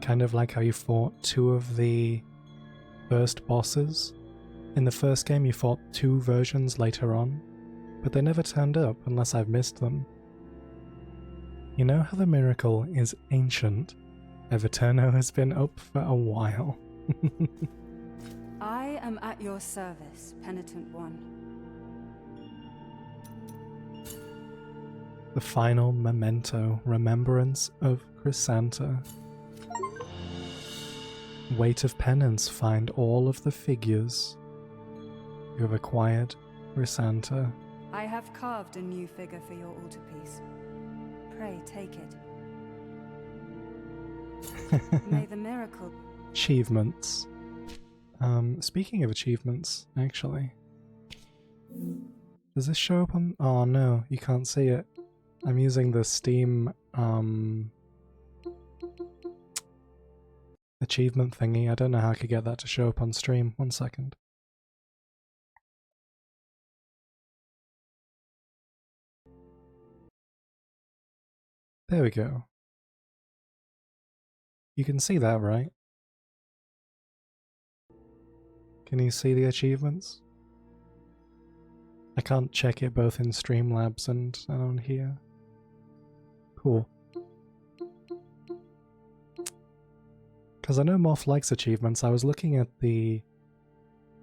Kind of like how you fought two of the first bosses. In the first game you fought two versions later on, but they never turned up unless I've missed them. You know how the miracle is ancient? Everturno has been up for a while. I am at your service, Penitent One. The final memento, remembrance of Chrysanta. Weight of penance, find all of the figures. You have acquired Chrysanta. I have carved a new figure for your altarpiece. Pray take it. May the miracle... Achievements. Speaking of achievements, actually. Does this show up on... Oh no, you can't see it. I'm using the Steam, achievement thingy. I don't know how I could get that to show up on stream. 1 second. There we go. You can see that, right? Can you see the achievements? I can't check it both in Streamlabs and on here. Cool. Because I know Moth likes achievements. I was looking at the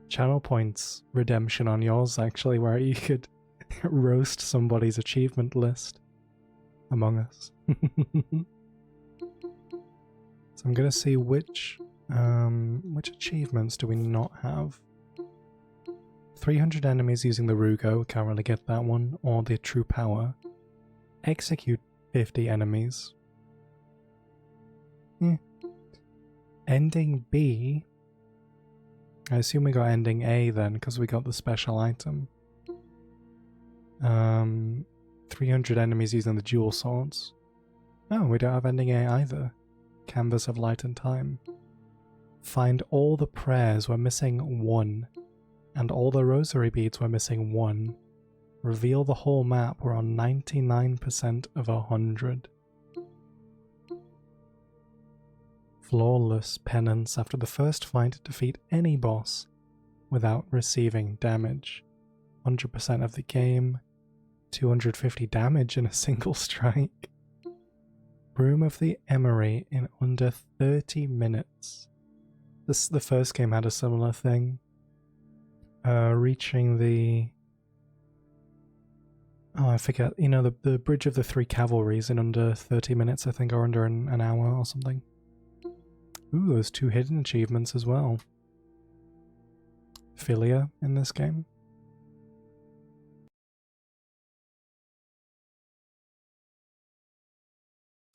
channel points redemption on yours, actually, where you could roast somebody's achievement list among us. So I'm gonna see which achievements do we not have. 300 enemies using the Rugo, can't really get that one, or the True Power. Execute 50 enemies. Ending B. I assume we got ending A then, because we got the special item. 300 enemies using the dual swords. Oh, we don't have ending A either. Canvas of Light and Time. Find all the prayers, we're missing 1. And all the rosary beads, we're missing 1. Reveal the whole map, we're on 99% of 100. Flawless penance. After the first fight, defeat any boss without receiving damage. 100% of the game. 250 damage in a single strike. Broom of the Emery in under 30 minutes. The first game had a similar thing. Reaching the... Oh, I forget. You know, the Bridge of the Three Cavalries in under 30 minutes, I think, or under an hour or something. Ooh, there's 2 hidden achievements as well. Philia in this game.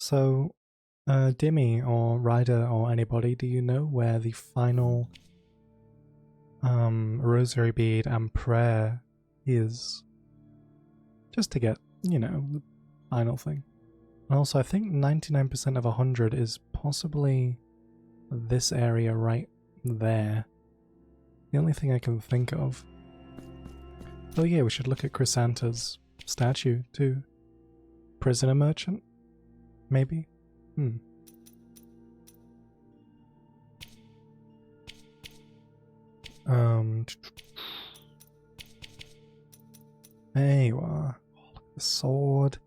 So, Dimmy or Ryder or anybody, do you know where the final rosary bead and prayer is? Just to get, you know, the final thing. And also, I think 99% of 100 is possibly this area right there. The only thing I can think of. Oh yeah, we should look at Chrysanta's statue too. Prisoner merchant? Maybe? There you are. Oh, look at the sword.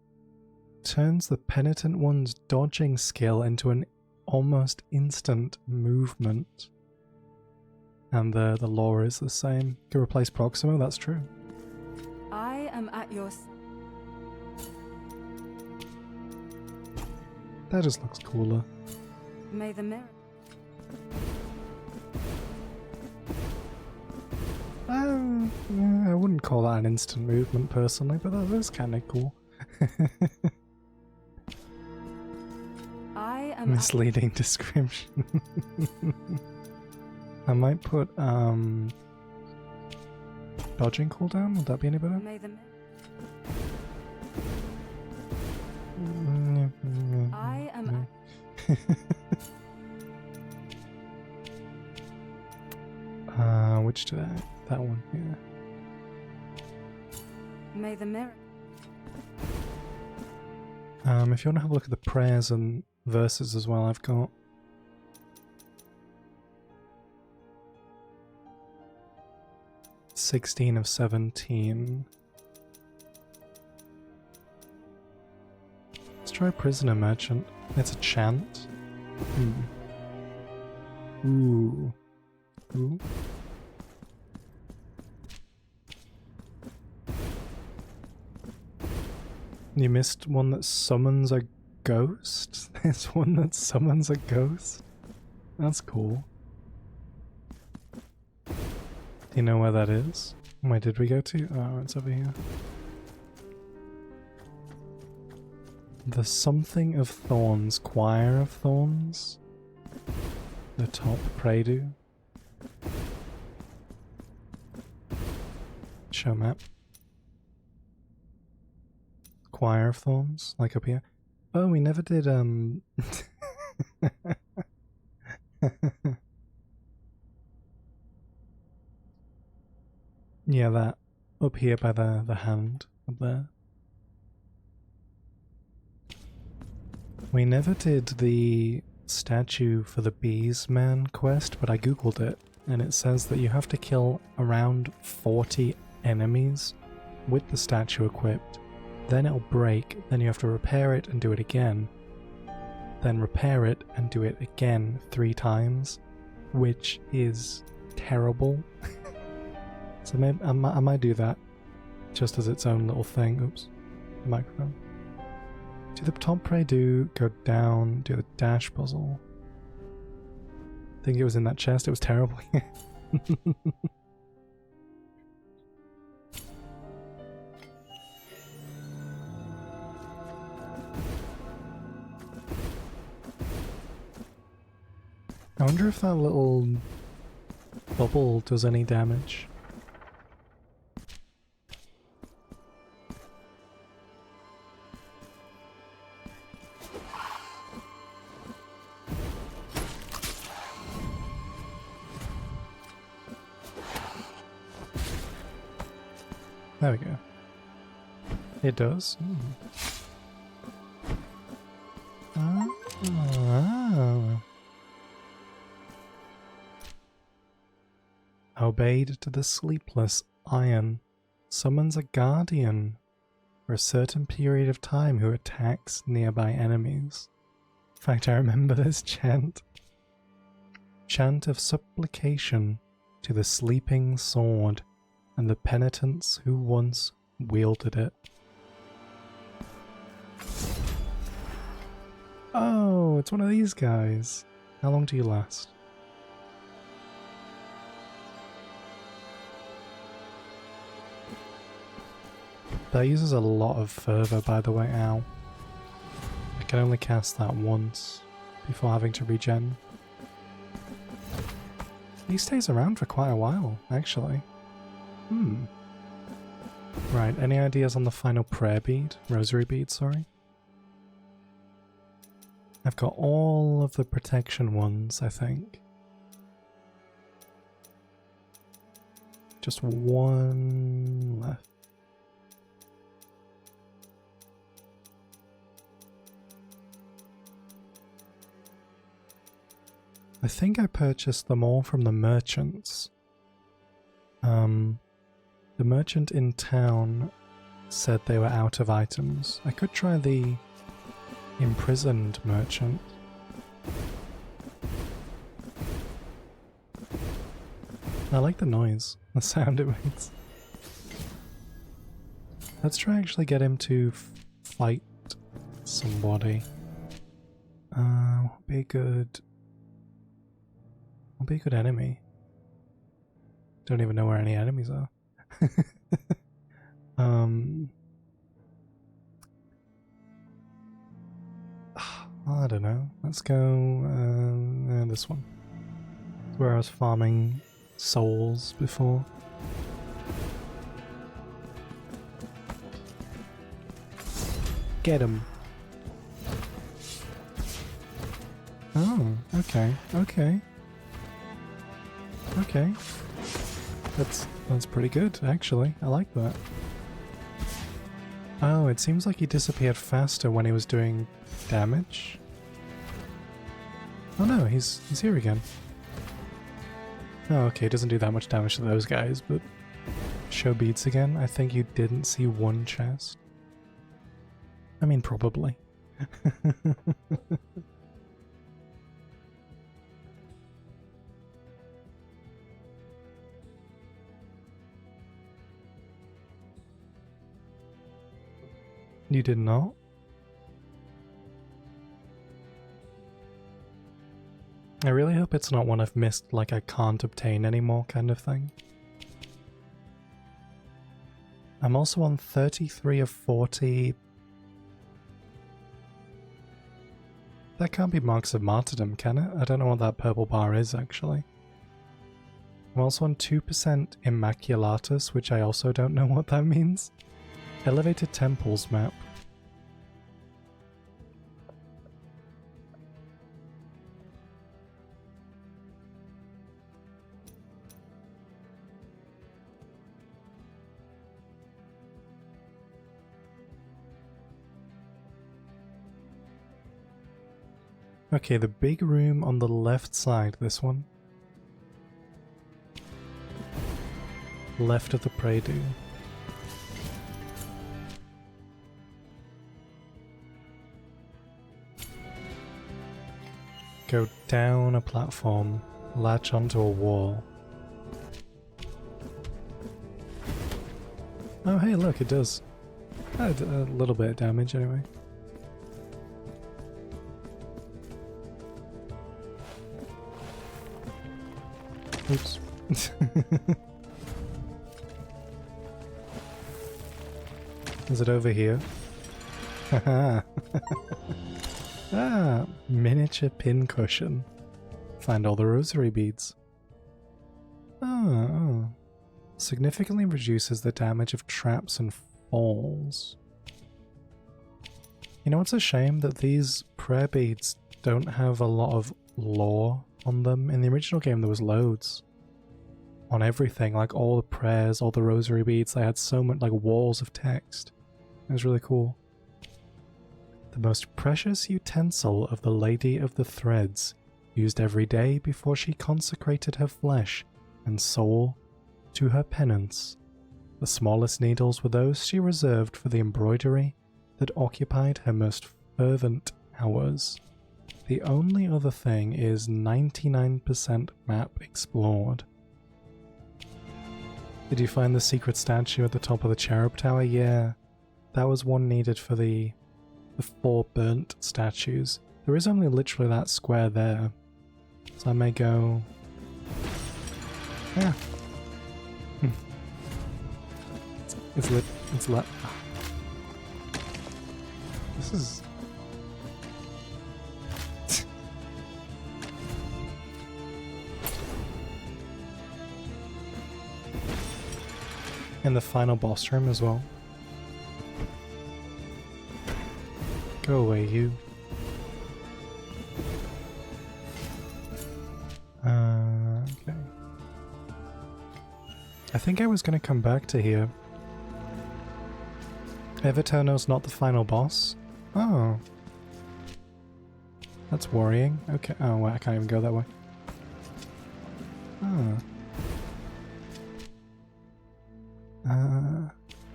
Turns the Penitent One's dodging skill into an almost instant movement. And the lore is the same. Can replace Proximo, that's true. I am at your... That just looks cooler. May the mirror... I wouldn't call that an instant movement personally, but that is kind of cool. I am Misleading description. I might put dodging cooldown, would that be any better? May the... I am... Which did I... That one, yeah. May the mirror... If you want to have a look at the prayers and verses as well, I've got... ...16 of 17. try Prisoner Merchant. It's a chant. Ooh. Ooh. You missed one that summons a ghost? There's one that summons a ghost? That's cool. Do you know where that is? Where did we go to? Oh, it's over here. The Something of Thorns, Choir of Thorns. The top Predu. Show map. Choir of Thorns, like up here. Oh, we never did, yeah, that. Up here by the hand, up there. We never did the statue for the Bees Man quest, but I googled it, and it says that you have to kill around 40 enemies with the statue equipped. Then it'll break, then you have to repair it and do it again. Then repair it and do it again 3 times, which is terrible. So maybe I might do that just as its own little thing. Oops, the microphone. Do the top pray do, go down, do the dash puzzle. I think it was in that chest, it was terrible. I wonder if that little bubble does any damage. There we go. It does. Oh. Obeyed to the sleepless iron. Summons a guardian for a certain period of time who attacks nearby enemies. In fact, I remember this chant. Chant of supplication to the sleeping sword and the penitents who once wielded it. Oh, it's one of these guys. How long do you last? That uses a lot of fervor, by the way. Ow. I can only cast that once before having to regen. He stays around for quite a while, actually. Right, any ideas on the final prayer bead? Rosary bead, sorry. I've got all of the protection ones, I think. Just one left. I think I purchased them all from the merchants. The merchant in town said they were out of items. I could try the imprisoned merchant. I like the noise, the sound it makes. Let's try actually get him to fight somebody. Be a good enemy. Don't even know where any enemies are. I don't know. Let's go this one. It's where I was farming souls before. Get him. Oh, okay, okay. Okay. That's pretty good, actually. I like that. Oh, it seems like he disappeared faster when he was doing damage. Oh no, he's here again. Oh, okay, it doesn't do that much damage to those guys, but show beads again. I think you didn't see one chest. I mean, probably. You did not? I really hope it's not one I've missed, like I can't obtain anymore kind of thing. I'm also on 33 of 40. That can't be marks of martyrdom, can it? I don't know what that purple bar is, actually. I'm also on 2% Immaculatus, which I also don't know what that means. Elevated Temples map. Okay, the big room on the left side, this one. Left of the pray-do. Go down a platform, latch onto a wall. Oh hey, look, it does. A little bit of damage anyway. Oops. Is it over here? Haha. Ah, miniature pin cushion. Find all the rosary beads. Oh. Significantly reduces the damage of traps and falls. You know, it's a shame that these prayer beads don't have a lot of lore on them. In the original game there was loads. On everything, like all the prayers, all the rosary beads, they had so much, like walls of text. It was really cool. The most precious utensil of the Lady of the Threads, used every day before she consecrated her flesh and soul to her penance. The smallest needles were those she reserved for the embroidery that occupied her most fervent hours. The only other thing is 99% map explored. Did you find the secret statue at the top of the cherub tower? Yeah, that was one needed for the 4 burnt statues. There is only literally that square there. So I may go... Yeah. It's lit. It's lit. This is... In the final boss room as well. Go away, you. Okay. I think I was going to come back to here. Evertono's not the final boss? Oh. That's worrying. Okay. Oh, well, I can't even go that way. Oh.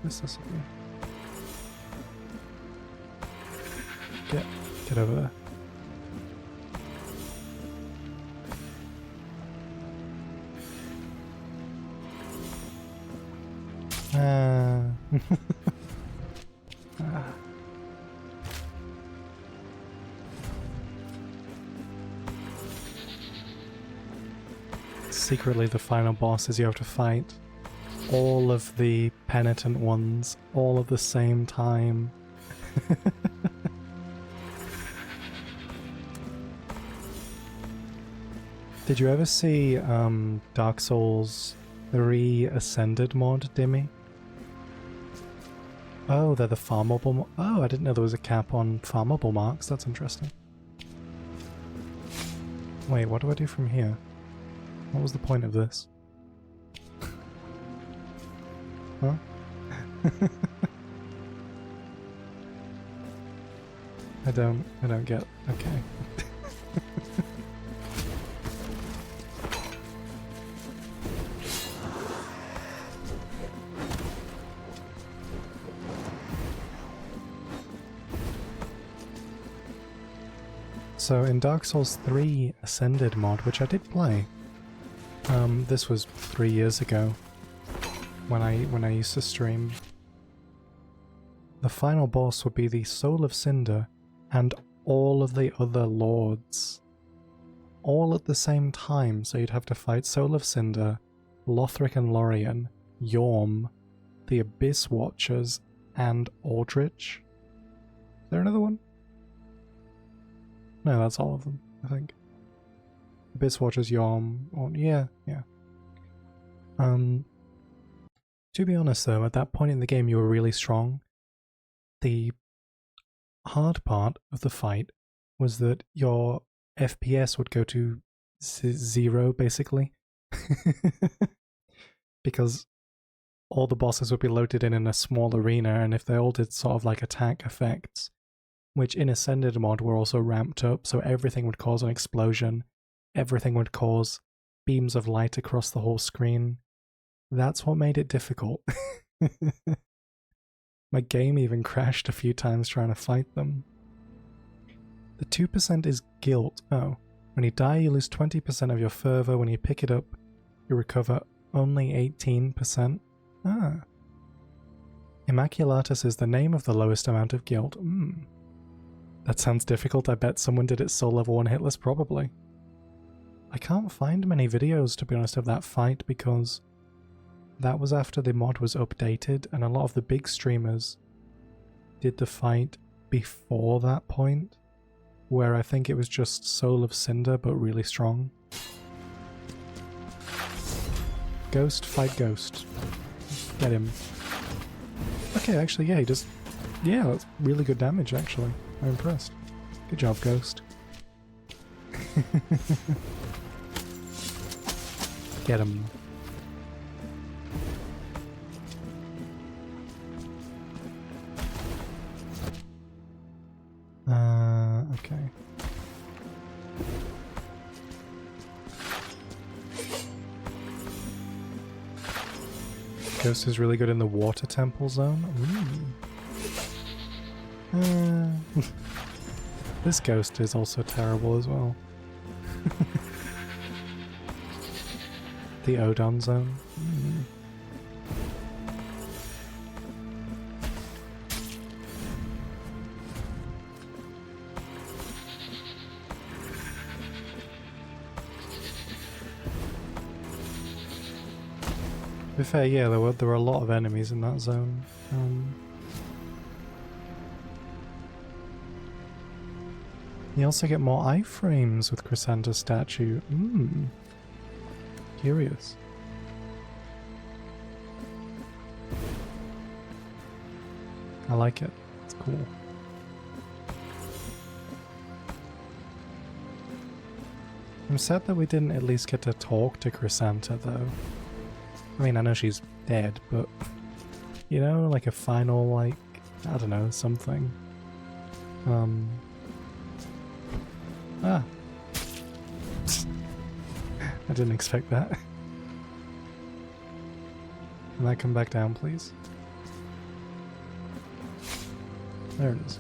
This is something. Get over there. Secretly, the final boss is you have to fight all of the penitent ones all at the same time. Did you ever see Dark Souls 3 Ascended mod, Dimmy? Oh, they're the farmable. Oh, I didn't know there was a cap on farmable marks. That's interesting. Wait, what do I do from here? What was the point of this? Huh? I don't get. Okay. So in Dark Souls 3 Ascended mod, which I did play, this was 3 years ago when I used to stream. The final boss would be the Soul of Cinder and all of the other lords, all at the same time. So you'd have to fight Soul of Cinder, Lothric and Lorien, Yorm, the Abyss Watchers, and Aldrich. Is there another one? No, that's all of them, I think. Abyss Watchers, Yorm, yeah. To be honest though, at that point in the game you were really strong. The hard part of the fight was that your FPS would go to 0, basically. Because all the bosses would be loaded in a small arena, and if they all did sort of like attack effects, which in Ascended mod were also ramped up, so everything would cause an explosion, everything would cause beams of light across the whole screen. That's what made it difficult. My game even crashed a few times trying to fight them. The 2% is guilt. Oh. When you die, you lose 20% of your fervor. When you pick it up, you recover only 18%. Ah. Immaculatus is the name of the lowest amount of guilt. That sounds difficult. I bet someone did it soul level 1 hitless, probably. I can't find many videos, to be honest, of that fight because that was after the mod was updated, and a lot of the big streamers did the fight before that point, where I think it was just Soul of Cinder, but really strong. Ghost, fight Ghost. Get him. Okay, actually, yeah, he does... Yeah, that's really good damage, actually. I'm impressed. Good job, Ghost. Get him. Okay. Ghost is really good in the water temple zone. This ghost is also terrible as well. The Odon zone. To be fair, yeah, there were a lot of enemies in that zone. You also get more iframes with Chrysanta's statue. Curious. I like it. It's cool. I'm sad that we didn't at least get to talk to Chrysanta, though. I mean, I know she's dead, but, you know, like a final, like, I don't know, something. I didn't expect that. Can I come back down, please? There it is.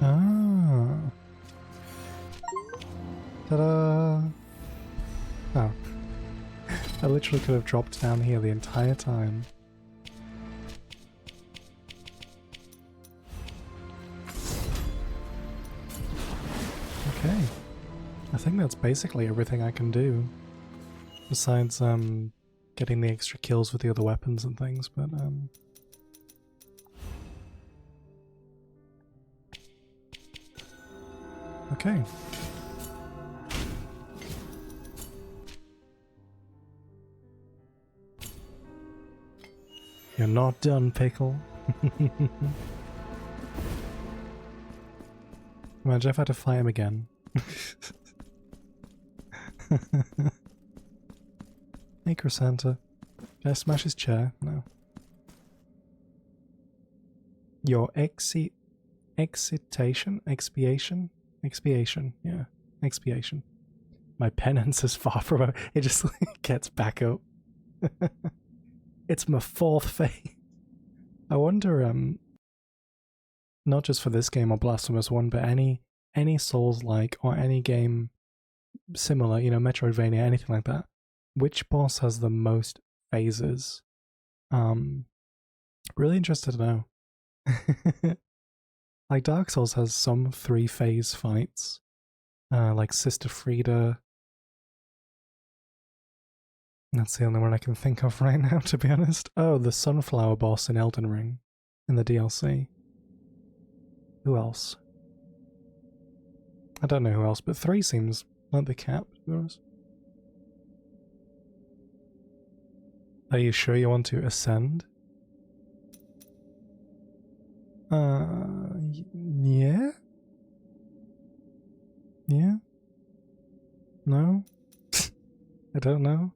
Ah. Ta-da! Oh. I literally could have dropped down here the entire time. Okay. I think that's basically everything I can do. Besides, getting the extra kills with the other weapons and things, but, okay. You're not done, Pickle. Imagine if I had to fight him again. Hey, Chrysanta. Can I smash his chair? No. Your excitation? Expiation? Expiation, yeah. Expiation. my penance is far from it. It just like, gets back up. It's my 4th phase. I wonder, not just for this game or Blasphemous 1, but any Souls-like or any game similar, you know, Metroidvania, anything like that, which boss has the most phases? Really interested to know. Like Dark Souls has some 3-phase fights, like Sister Frieda. That's the only one I can think of right now, to be honest. Oh, the Sunflower boss in Elden Ring, in the DLC. Who else? I don't know who else, but 3 seems like the cap, to be honest. Are you sure you want to ascend? Yeah? Yeah? No? I don't know.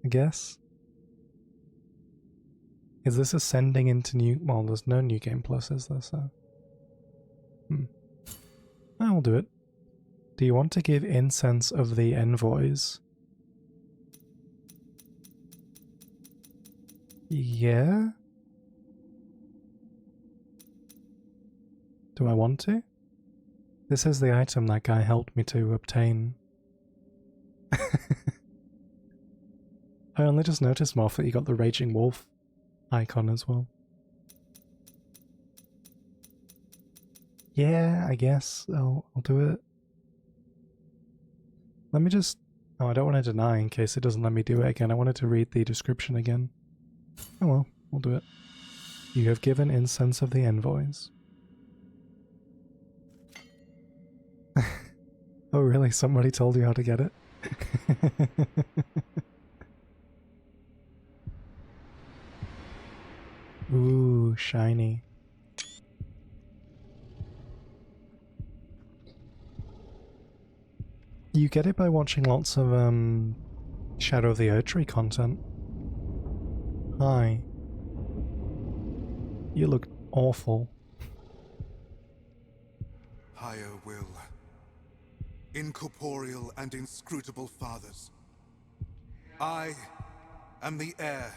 I guess. Is this ascending into new... Well, there's no New Game Plus, is there, so... I'll do it. Do you want to give incense of the envoys? Yeah? Do I want to? This is the item that guy helped me to obtain. I only just noticed, Morph, that you got the Raging Wolf icon as well. Yeah, I guess I'll do it. Let me just... Oh, I don't want to deny in case it doesn't let me do it again. I wanted to read the description again. Oh well, we'll do it. You have given incense of the envoys. Oh really? Somebody told you how to get it? Ooh, shiny. You get it by watching lots of Shadow of the Erdtree content. Hi. You look awful. Higher will. Incorporeal and inscrutable fathers. I am the heir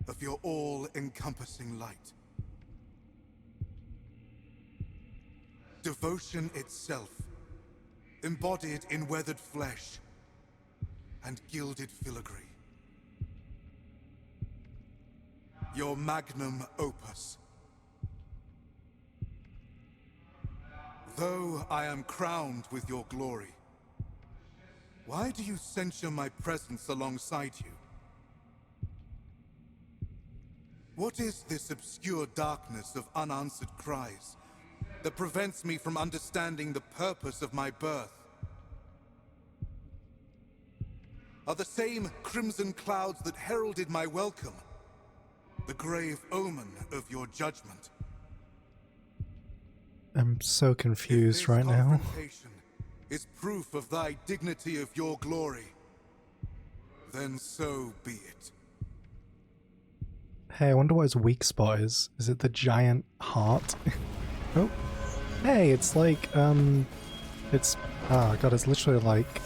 of your all-encompassing light. Devotion itself, embodied in weathered flesh and gilded filigree. Your magnum opus. Though I am crowned with your glory, why do you censure my presence alongside you? What is this obscure darkness of unanswered cries that prevents me from understanding the purpose of my birth? Are the same crimson clouds that heralded my welcome the grave omen of your judgment? I'm so confused right now. If this confrontation is proof of thy dignity of your glory, then so be it. Hey, I wonder what his weak spot is. Is it the giant heart? Oh. Hey, it's like, it's... Oh god, it's literally like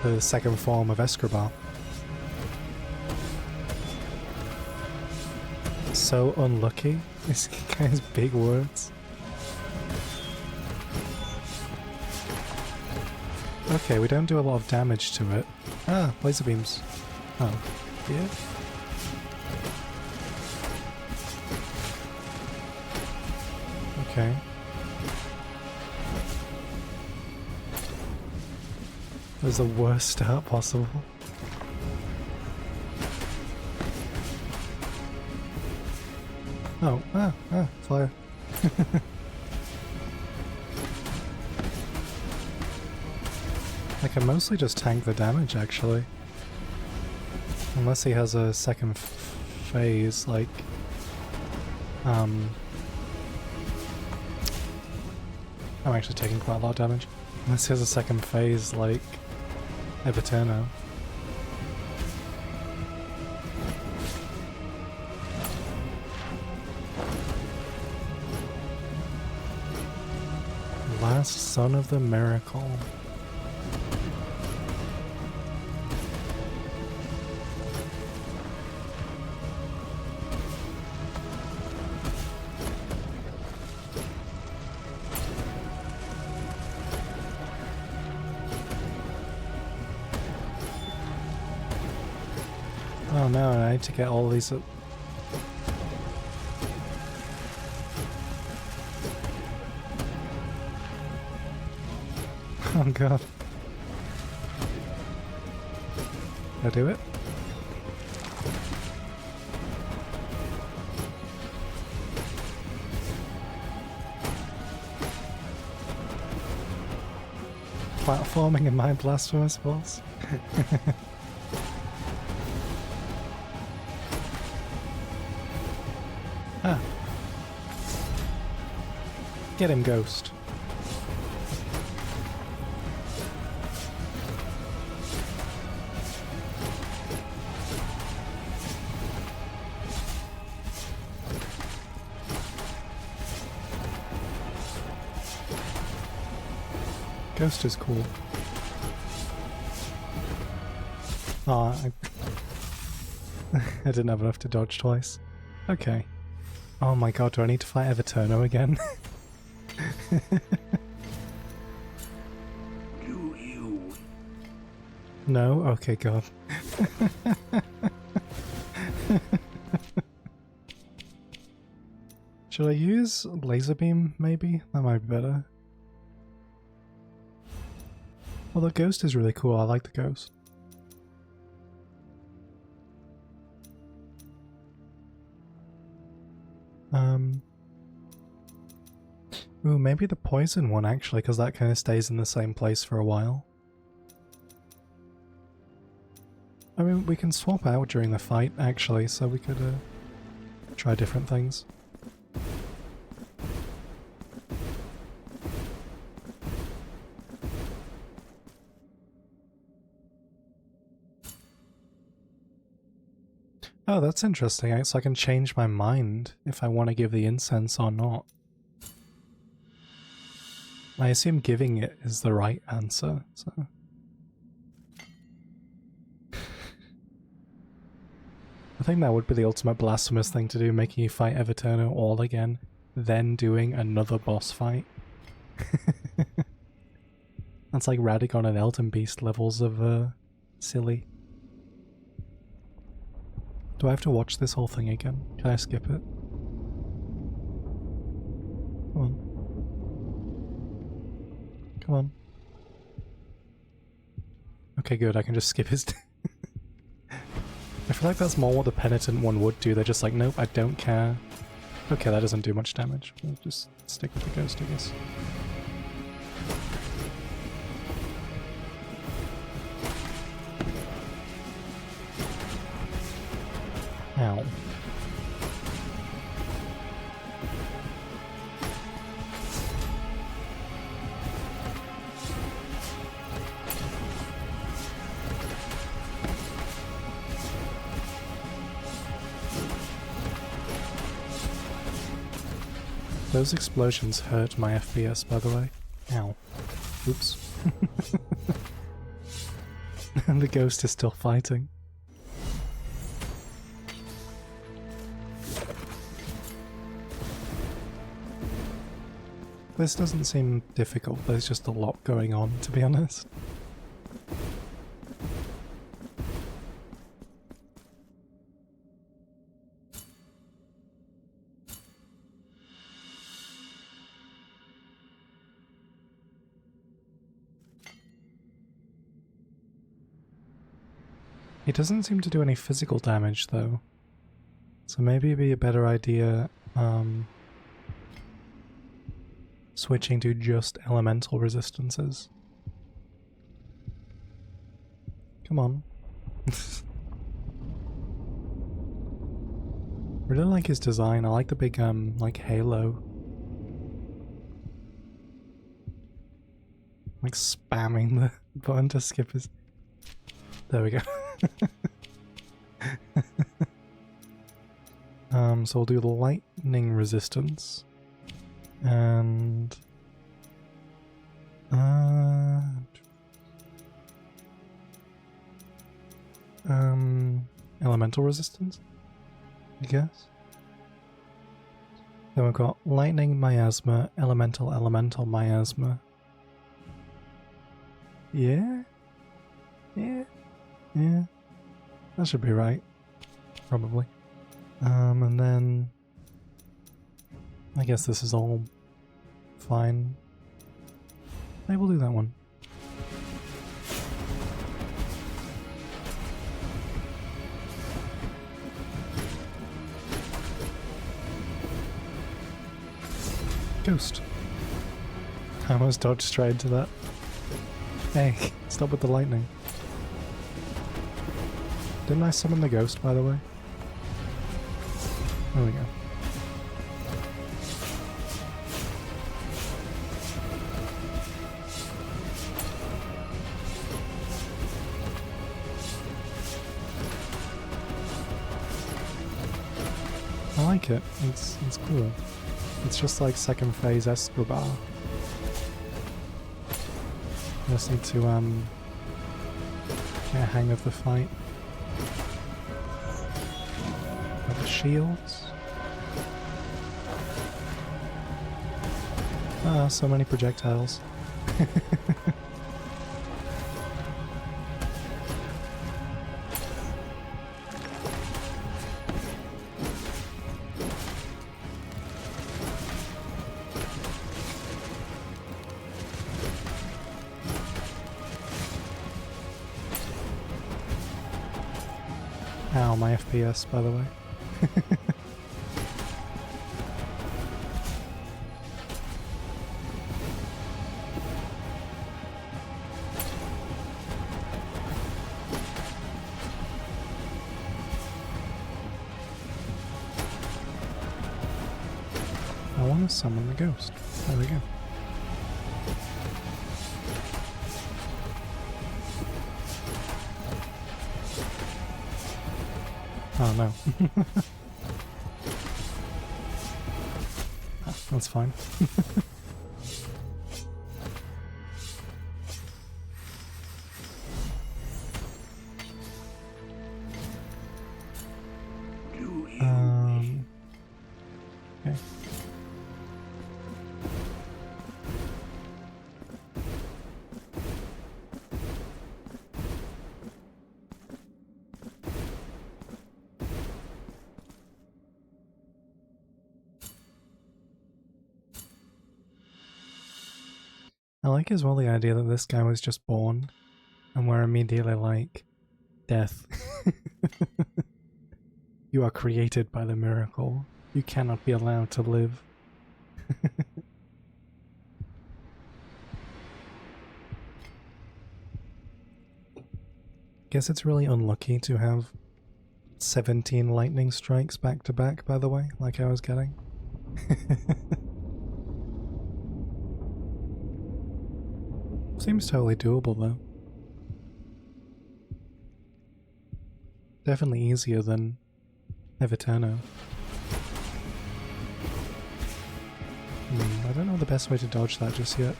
the second form of Escobar. So unlucky. This guy's big words. Okay, we don't do a lot of damage to it. Ah, laser beams. Oh, yeah. Okay. That was the worst start possible. Oh, fire. I can mostly just tank the damage, actually. Unless he has a second phase, like... I'm actually taking quite a lot of damage. Unless he has a second phase, like... Everturno. Last son of the miracle. Oh no, I need to get all these up. Oh god. Did I do it? Platforming in my Blasphemous boss. Ah. Get him, Ghost. Ghost is cool. Ah, I didn't have enough to dodge twice. Okay. Oh my god, do I need to fight Everturno again? Do you? No? Okay, god. Should I use laser beam, maybe? That might be better. Well, the ghost is really cool. I like the ghost. Ooh, maybe the poison one actually, because that kind of stays in the same place for a while. I mean, we can swap out during the fight actually, so we could try different things. Oh, that's interesting. So I can change my mind if I want to give the incense or not. I assume giving it is the right answer, so... I think that would be the ultimate blasphemous thing to do, making you fight Everturno all again, then doing another boss fight. That's like Radagon and Elden Beast levels of, silly. Do I have to watch this whole thing again? Can I skip it? Come on. Come on. Okay, good, I can just skip his... I feel like that's more what the Penitent one would do. They're just like, nope, I don't care. Okay, that doesn't do much damage. We'll just stick with the ghost, I guess. Ow. Those explosions hurt my FPS, by the way. Ow. Oops. And the ghost is still fighting. This doesn't seem difficult, there's just a lot going on, to be honest. He doesn't seem to do any physical damage, though. So maybe it'd be a better idea, switching to just elemental resistances. Come on. Really like his design. I like the big, like, halo. Like, spamming the button to skip his... There we go. So we'll do the lightning resistance. And... elemental resistance, I guess. Then we've got lightning miasma, elemental miasma. Yeah? Yeah? Yeah. That should be right. probably. And then I guess this is all fine. Maybe we'll do that one. Ghost. I almost dodged straight into that. Hey, stop with the lightning. Didn't I summon the ghost, by the way? There we go. I like it. It's cool. It's just like second phase Escobar. I just need to get a hang of the fight. Got the shields. Ah, so many projectiles. Ow, my FPS, by the way. I want to summon the ghost. There we go. Oh no. Ah, that's fine. Okay. I like as well the idea that this guy was just born and we're immediately like, death. You are created by the miracle. You cannot be allowed to live. Guess it's really unlucky to have 17 lightning strikes back to back, by the way, like I was getting. Seems totally doable though. Definitely easier than Everturno. I don't know the best way to dodge that just yet.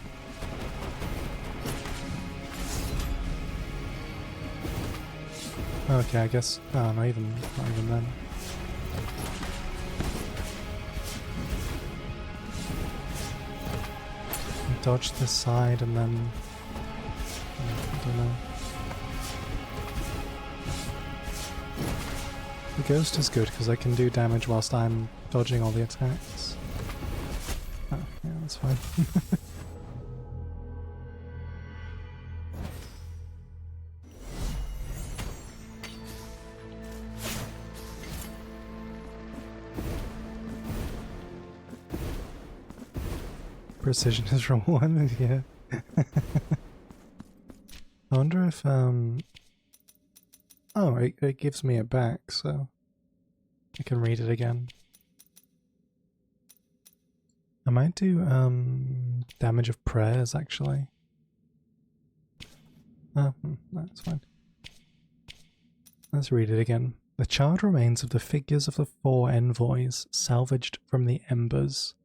Okay, I guess. Oh, not even then. Dodge this side and then. I don't know. The ghost is good because I can do damage whilst I'm dodging all the attacks. Oh, yeah, that's fine. Precision is from 1, yeah. I wonder if, oh, it gives me it back, so I can read it again. I might do, damage of prayers, actually. Oh, that's fine. Let's read it again. The charred remains of the figures of the 4 envoys salvaged from the embers.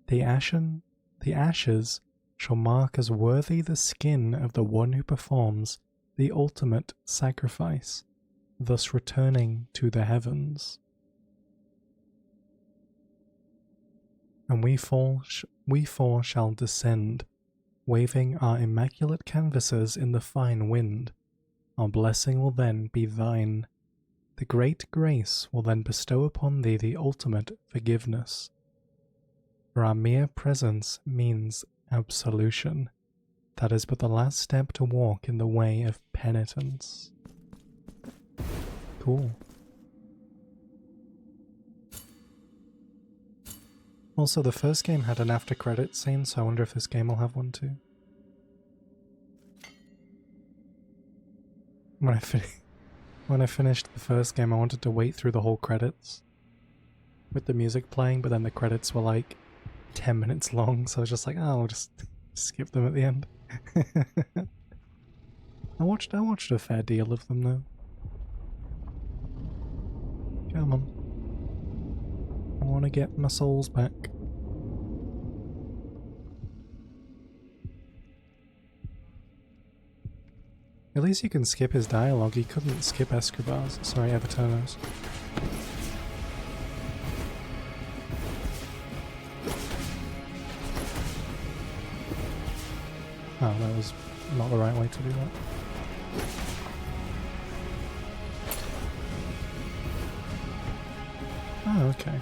The ashes shall mark as worthy the skin of the one who performs the ultimate sacrifice, thus returning to the heavens. And we four shall descend, waving our immaculate canvases in the fine wind. Our blessing will then be thine. The great grace will then bestow upon thee the ultimate forgiveness. For our mere presence means absolution. That is but the last step to walk in the way of penitence. Cool. Also, the first game had an after credits scene, so I wonder if this game will have one too. When I finished the first game, I wanted to wait through the whole credits with the music playing, but then the credits were like 10 minutes long, so I was just like, oh, I'll just skip them at the end. I watched a fair deal of them though. Come on. I want to get my souls back. At least you can skip his dialogue. You couldn't skip Escobar's. Sorry, Evertono's. Oh, that was not the right way to do that. Oh, okay.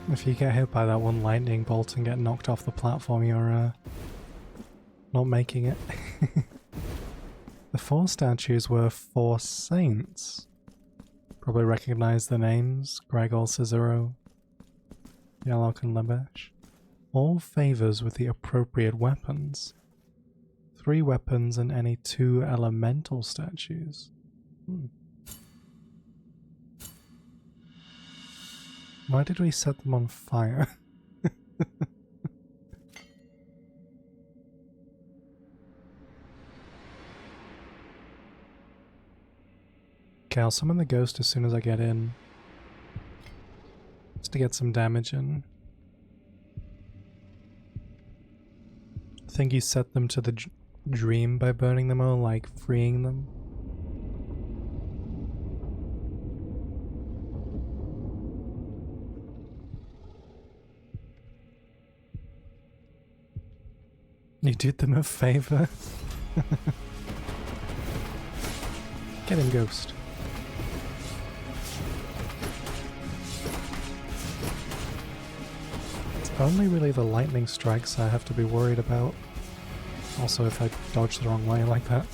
If you get hit by that one lightning bolt and get knocked off the platform, you're not making it. The 4 statues were 4 saints. Probably recognize the names: Gregor, Cicero, Yalok, and Lebesh. All favors with the appropriate weapons. 3 weapons and any 2 elemental statues. Why did we set them on fire? Okay, I'll summon the ghost as soon as I get in. Just to get some damage in. I think you set them to the dream by burning them all, like freeing them. You did them a favor. Get him, ghost. It's only really the lightning strikes I have to be worried about. Also, if I dodge the wrong way like that.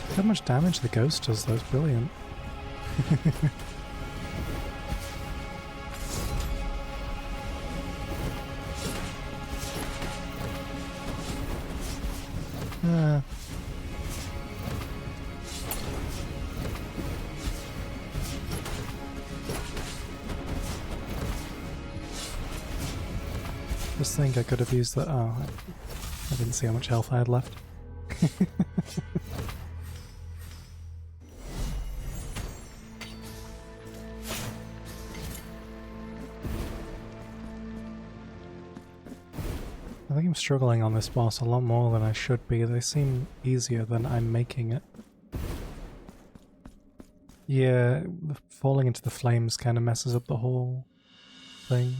Look how much damage the ghost does, though. It's brilliant. Just think I could have used that. Oh, I didn't see how much health I had left. I think I'm struggling on this boss a lot more than I should be. They seem easier than I'm making it. Yeah, falling into the flames kind of messes up the whole thing.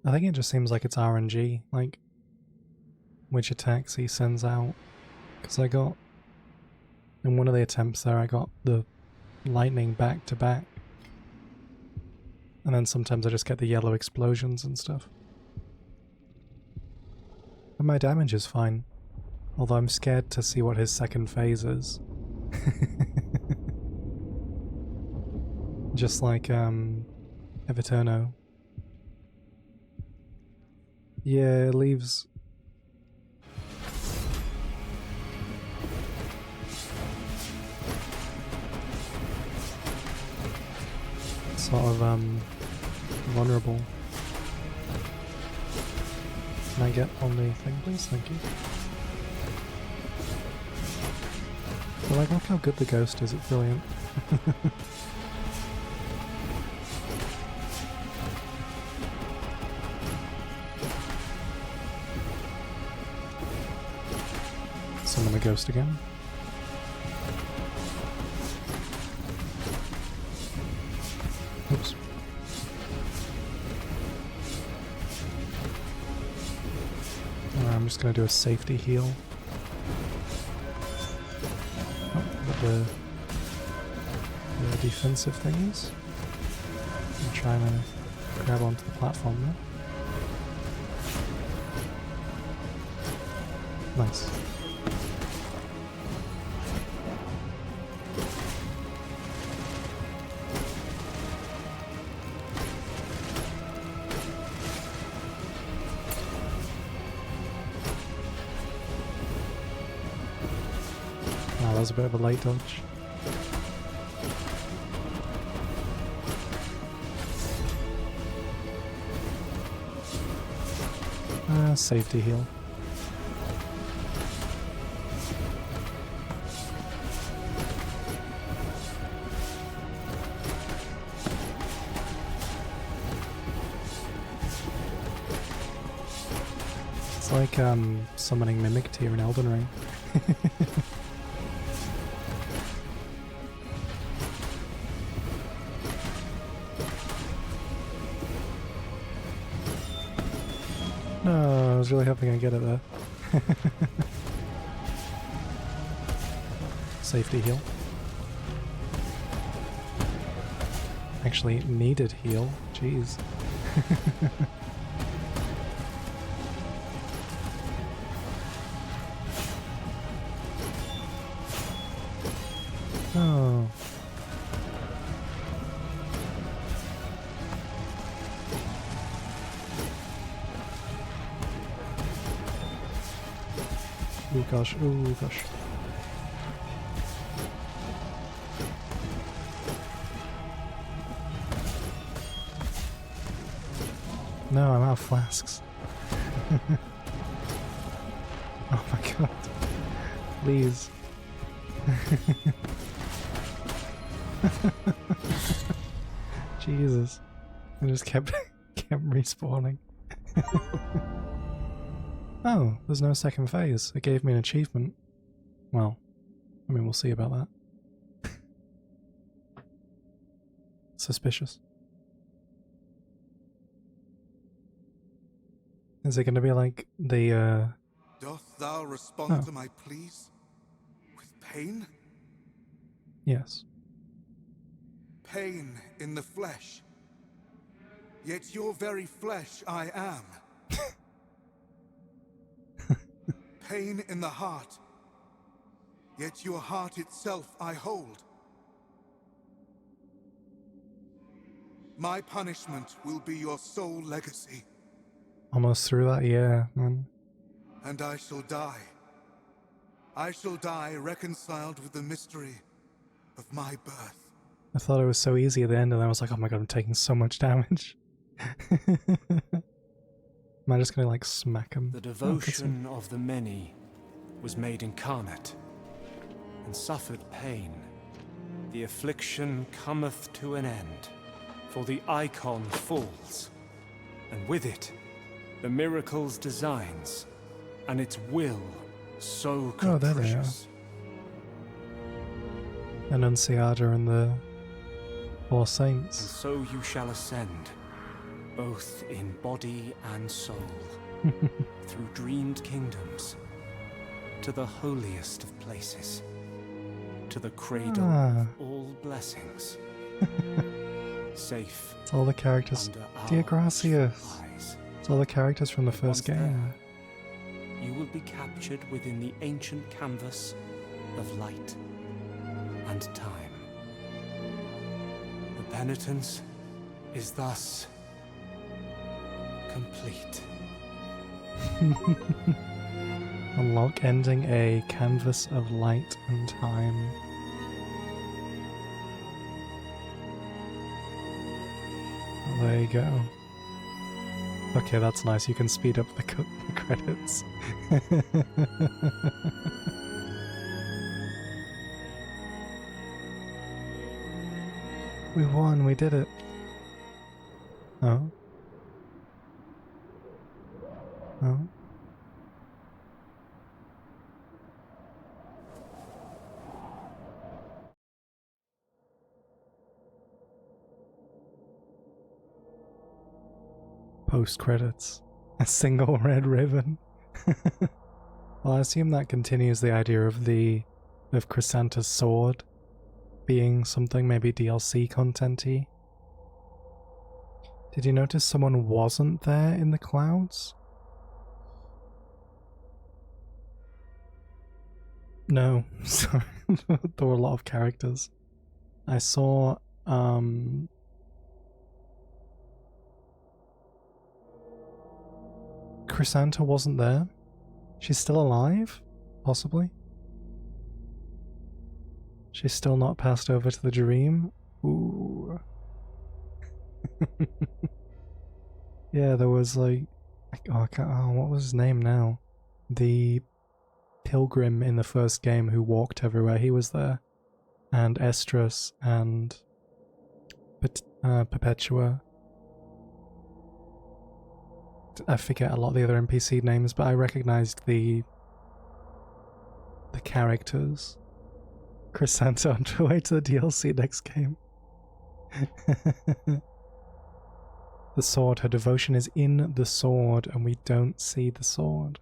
I think it just seems like it's RNG, like which attacks he sends out. Because I got, in one of the attempts there, I got the lightning back to back. And then sometimes I just get the yellow explosions and stuff. And my damage is fine. Although I'm scared to see what his second phase is. Just like, Evertono. Yeah, it leaves... sort of, vulnerable. Can I get on the thing, please? Thank you. But like, look how good the ghost is, it's brilliant. Summon the ghost again. Oops. I'm just going to do a safety heal. Oh, with the defensive thingies. I'm trying to grab onto the platform now. Nice. That was a bit of a late dodge. Safety heal. It's like summoning Mimic Tier in Elden Ring. No, I was really hoping I'd get it there. Safety heal. Actually, needed heal. Jeez. Oh. Oh gosh, oh gosh. No, I'm out of flasks. Oh my god. Please. Jesus. I just kept respawning. Oh, there's no second phase. It gave me an achievement. Well, I mean, we'll see about that. Suspicious. Is it going to be like the, Doth thou respond to my pleas? With pain? Yes. Pain in the flesh. Yet your very flesh I am. Pain in the heart. Yet your heart itself I hold. My punishment will be your sole legacy. Almost through that, yeah, man. And I shall die. I shall die reconciled with the mystery of my birth. I thought it was so easy at the end, and I was like, oh my god, I'm taking so much damage. Am I just gonna like smack him? The devotion of the many was made incarnate and suffered pain. The affliction cometh to an end, for the icon falls, and with it the miracle's designs, and its will so capricious. Oh, there they are. Annunciata and the Four And Saints. so you shall ascend, both in body and soul, through dreamed kingdoms, to the holiest of places, to the cradle of all blessings, safe It's all the characters. under our Dear watchful Gracias. eyes. It's all the characters from the first Once game. You will be captured within the ancient canvas of light and time. The penitence is thus complete. Unlock ending a canvas of light and time. Well, there you go. Okay, that's nice. You can speed up the credits. We won, we did it. Oh. Oh. Post credits. A single red ribbon. Well, I assume that continues the idea of Chrysanta's sword being something maybe DLC content-y. Did you notice someone wasn't there in the clouds? No, sorry. There were a lot of characters. I saw Chrysanta wasn't there. She's still alive? Possibly? She's still not passed over to the dream? Ooh. Yeah, there was like... what was his name now? The pilgrim in the first game who walked everywhere, he was there. And Estrus and Perpetua. I forget a lot of the other NPC names, but I recognized the characters. Chrysanta on the way to the DLC next game. The sword, her devotion is in the sword, and we don't see the sword.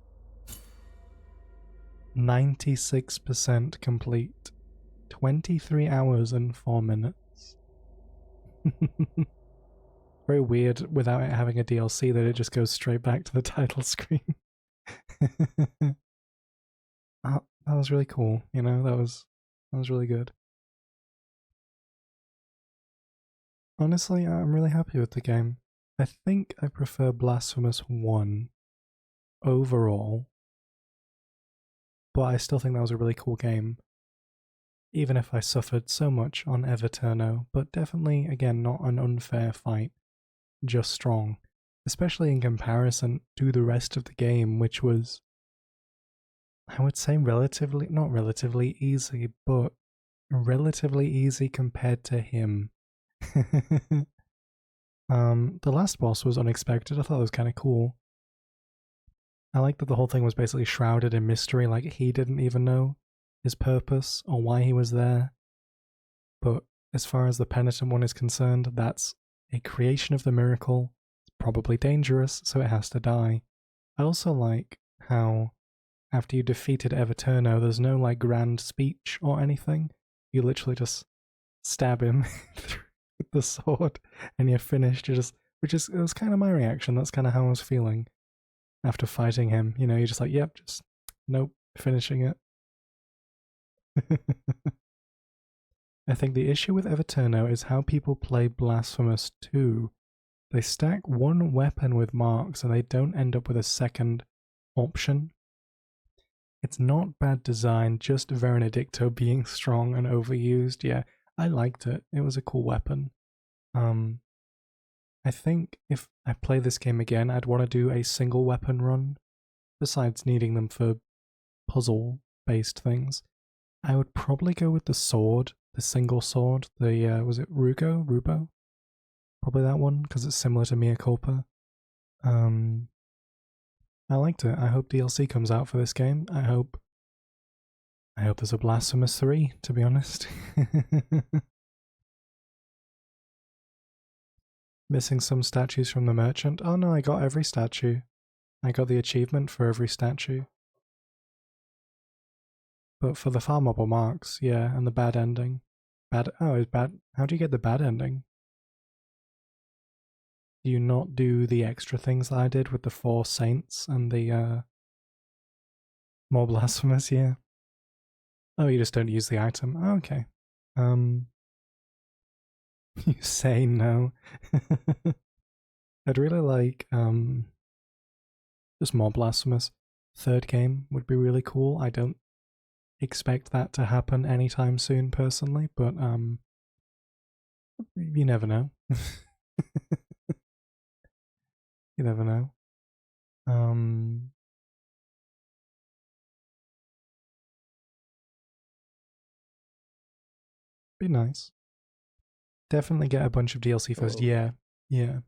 96% complete. 23 hours and 4 minutes. Very weird without it having a DLC that it just goes straight back to the title screen. That was really cool, you know, that was really good. Honestly, I'm really happy with the game. I think I prefer Blasphemous 1 overall, but I still think that was a really cool game. Even if I suffered so much on Everturno, but definitely, again, not an unfair fight, just strong. Especially in comparison to the rest of the game, which was, I would say not relatively easy, but relatively easy compared to him. The last boss was unexpected. I thought it was kind of cool. I like that the whole thing was basically shrouded in mystery, like he didn't even know his purpose or why he was there. But as far as the penitent one is concerned, that's a creation of the miracle. It's probably dangerous, so it has to die. I also like how after you defeated Everturno, there's no like grand speech or anything. You literally just stab him with the sword and you're finished. It was kind of my reaction. That's kind of how I was feeling after fighting him. You know, you're just like, yep, just nope, finishing it. I think the issue with Everturno is how people play Blasphemous 2. They stack one weapon with marks and they don't end up with a second option. It's not bad design, just Verenedicto being strong and overused. Yeah, I liked it. It was a cool weapon. I think if I play this game again, I'd want to do a single weapon run, besides needing them for puzzle-based things. I would probably go with the sword, the single sword, was it Rubo? Probably that one, because it's similar to Mea Culpa. I liked it. I hope DLC comes out for this game. I hope there's a Blasphemous 3, to be honest. Missing some statues from the merchant. Oh no, I got every statue. I got the achievement for every statue. But for the farmable marks, yeah, and the bad ending. It's bad. How do you get the bad ending? Do you not do the extra things that I did with the 4 saints and the more blasphemous? Yeah. Oh, you just don't use the item. Oh, okay. You say no. I'd really like just more blasphemous. 3rd game would be really cool. I don't expect that to happen anytime soon personally, but you never know. You never know. Be nice. Definitely get a bunch of DLC first. Yeah, yeah.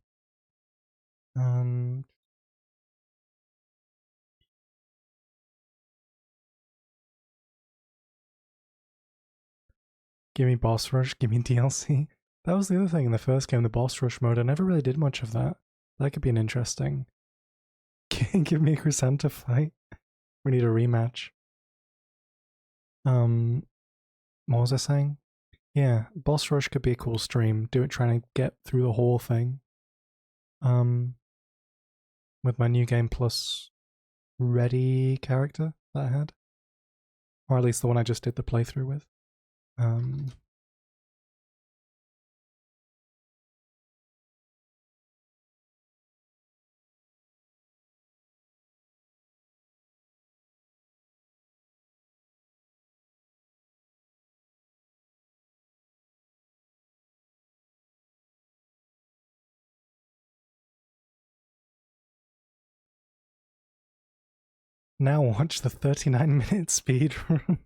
Give me boss rush, give me DLC. That was the other thing in the first game, the boss rush mode. I never really did much of that. That could be an interesting. Give me a Chrysanta fight. We need a rematch. What was I saying? Yeah, boss rush could be a cool stream. Do it trying to get through the whole thing. With my new game plus ready character that I had. Or at least the one I just did the playthrough with. Now watch the 39-minute speed run.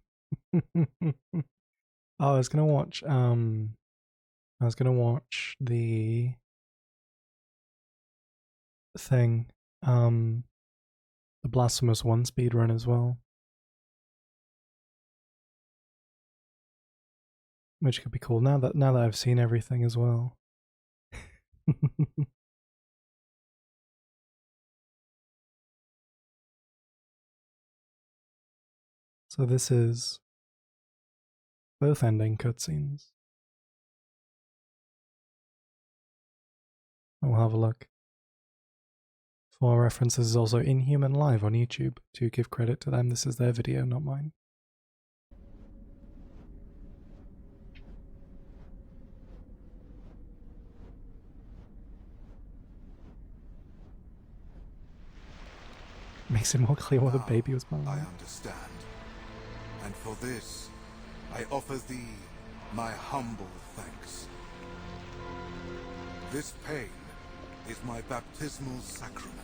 Oh, I was gonna watch the thing, the Blasphemous 1 speed run as well. Which could be cool now that I've seen everything as well. So this is both ending cutscenes. We'll have a look. For references, also Inhuman Live on YouTube. To give credit to them, this is their video, not mine. Makes it more clear what the baby was born. I understand. And for this, I offer thee my humble thanks. This pain is my baptismal sacrament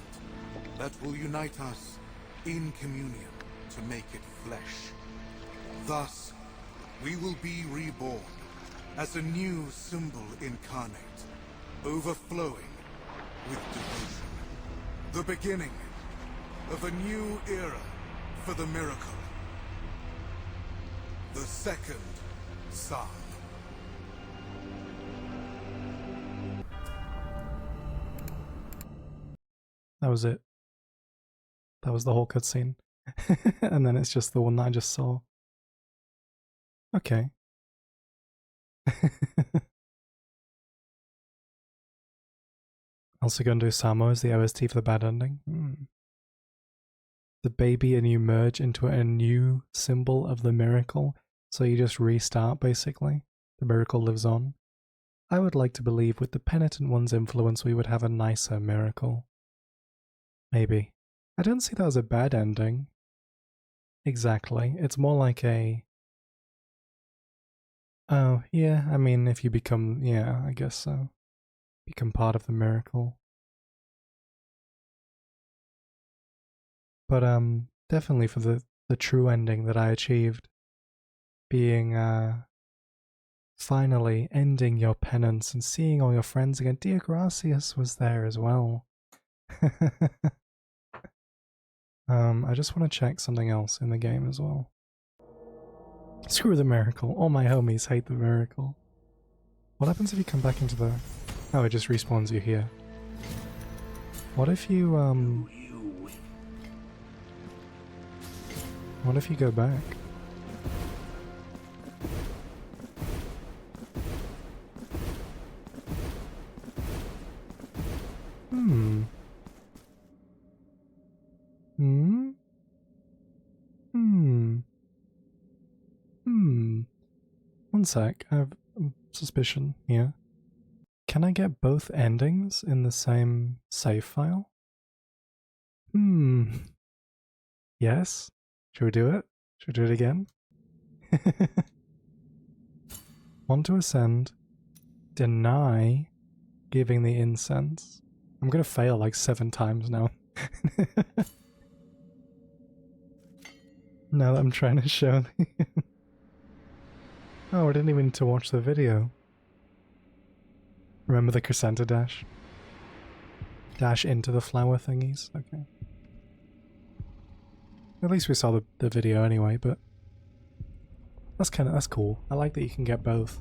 that will unite us in communion to make it flesh. Thus, we will be reborn as a new symbol incarnate, overflowing with devotion. The beginning of a new era for the miracle. The second son. That was it. That was the whole cutscene. And then it's just the one that I just saw. Okay. Also gonna do Samo as the OST for the bad ending. The baby, and you merge into a new symbol of the miracle. So you just restart, basically. The miracle lives on. I would like to believe with the penitent one's influence we would have a nicer miracle. Maybe. I don't see that as a bad ending. Exactly. It's more like a... Oh, yeah, I mean, if you become... Yeah, I guess so. Become part of the miracle. But, definitely for the true ending that I achieved. Being, finally ending your penance and seeing all your friends again. Dear Gracias was there as well. I just want to check something else in the game as well. Screw the miracle. All my homies hate the miracle. What happens if you come back into the... Oh, it just respawns you here. What if you, What if you go back? One sec, I have a suspicion here. Can I get both endings in the same save file? Yes? Should we do it? Should we do it again? Want to ascend. Deny giving the incense. I'm gonna fail like 7 times now. Now that I'm trying to show the... Oh, I didn't even need to watch the video. Remember the Crescenta dash? Dash into the flower thingies? Okay. At least we saw the video anyway, but... That's cool. I like that you can get both.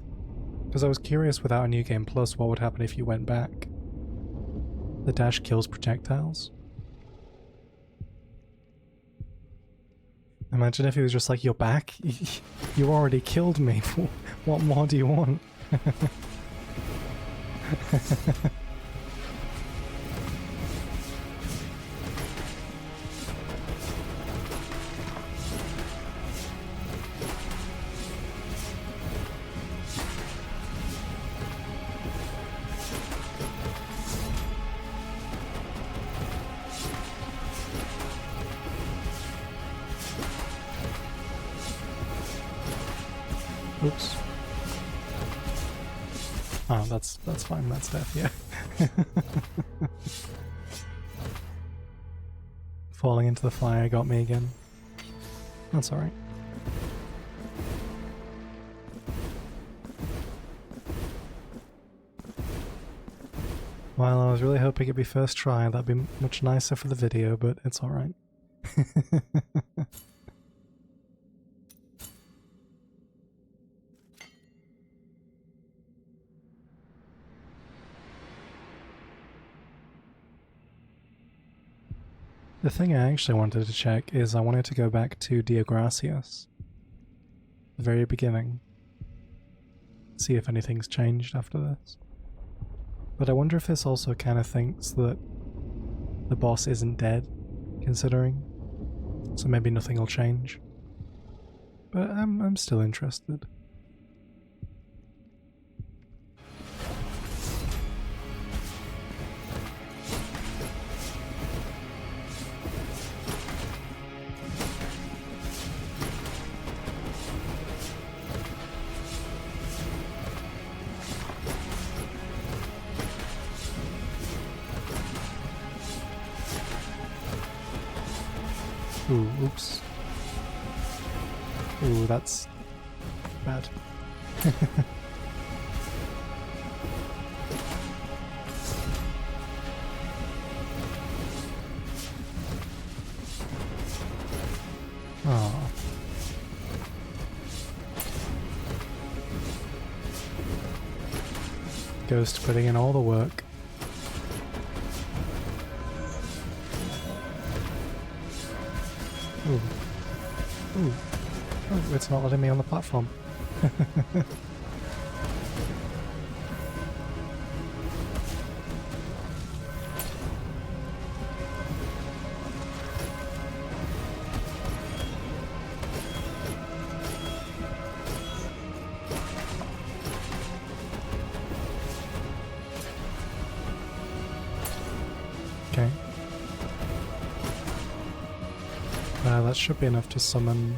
Because I was curious without a New Game Plus what would happen if you went back. The dash kills projectiles. Imagine if he was just like, you're back? You already killed me. What more do you want? Oops. Oh, that's fine, that's death, yeah. Falling into the fire got me again. That's alright. Well, I was really hoping it'd be first try, that'd be much nicer for the video, but it's alright. The thing I actually wanted to check is I wanted to go back to Diagracias, the very beginning, see if anything's changed after this. But I wonder if this also kind of thinks that the boss isn't dead, considering, so maybe nothing will change. But I'm still interested. Ooh, oops. Ooh, that's bad. Oh. Ghost putting in all the work. Ooh. Ooh. Oh, it's not letting me on the platform. Okay. That should be enough to summon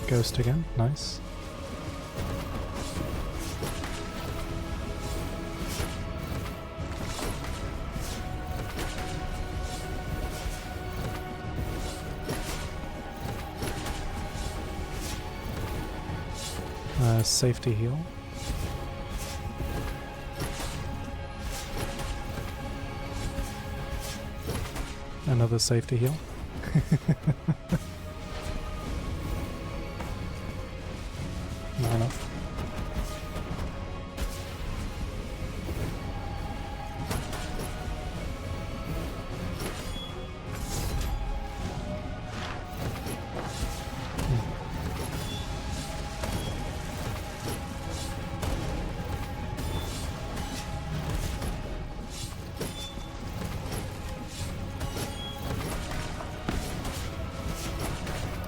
Ghost again. Nice. Safety heal. Another safety heal. Not enough.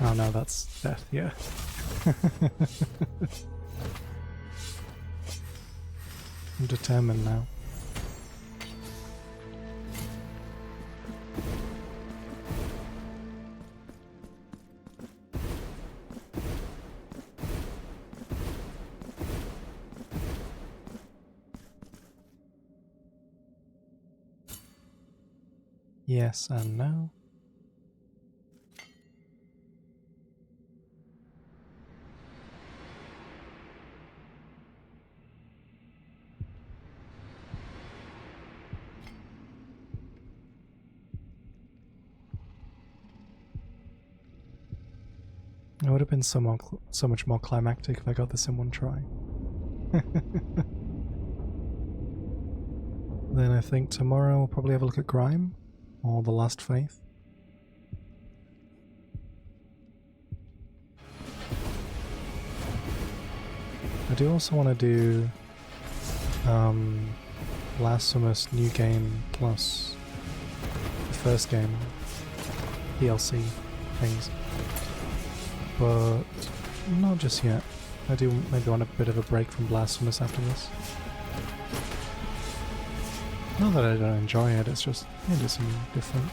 Oh no, that's death, yeah. I'm determined now. Yes and no. It would have been so much more climactic if I got this in one try. Then I think tomorrow we'll probably have a look at Grime, or The Last Faith. I do also want to do Blasphemous New Game plus the first game DLC things, but not just yet. I do maybe want a bit of a break from Blasphemous after this. Not that I don't enjoy it, it's just maybe something different.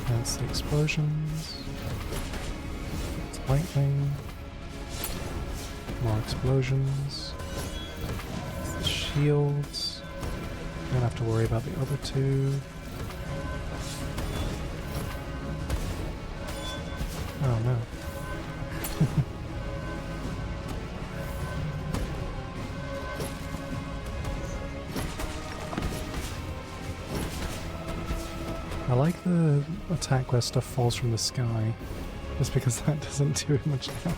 That's the explosions. It's lightning. More explosions. The shields. Don't have to worry about the other two. Oh no. I like the attack where stuff falls from the sky, just because that doesn't do much damage.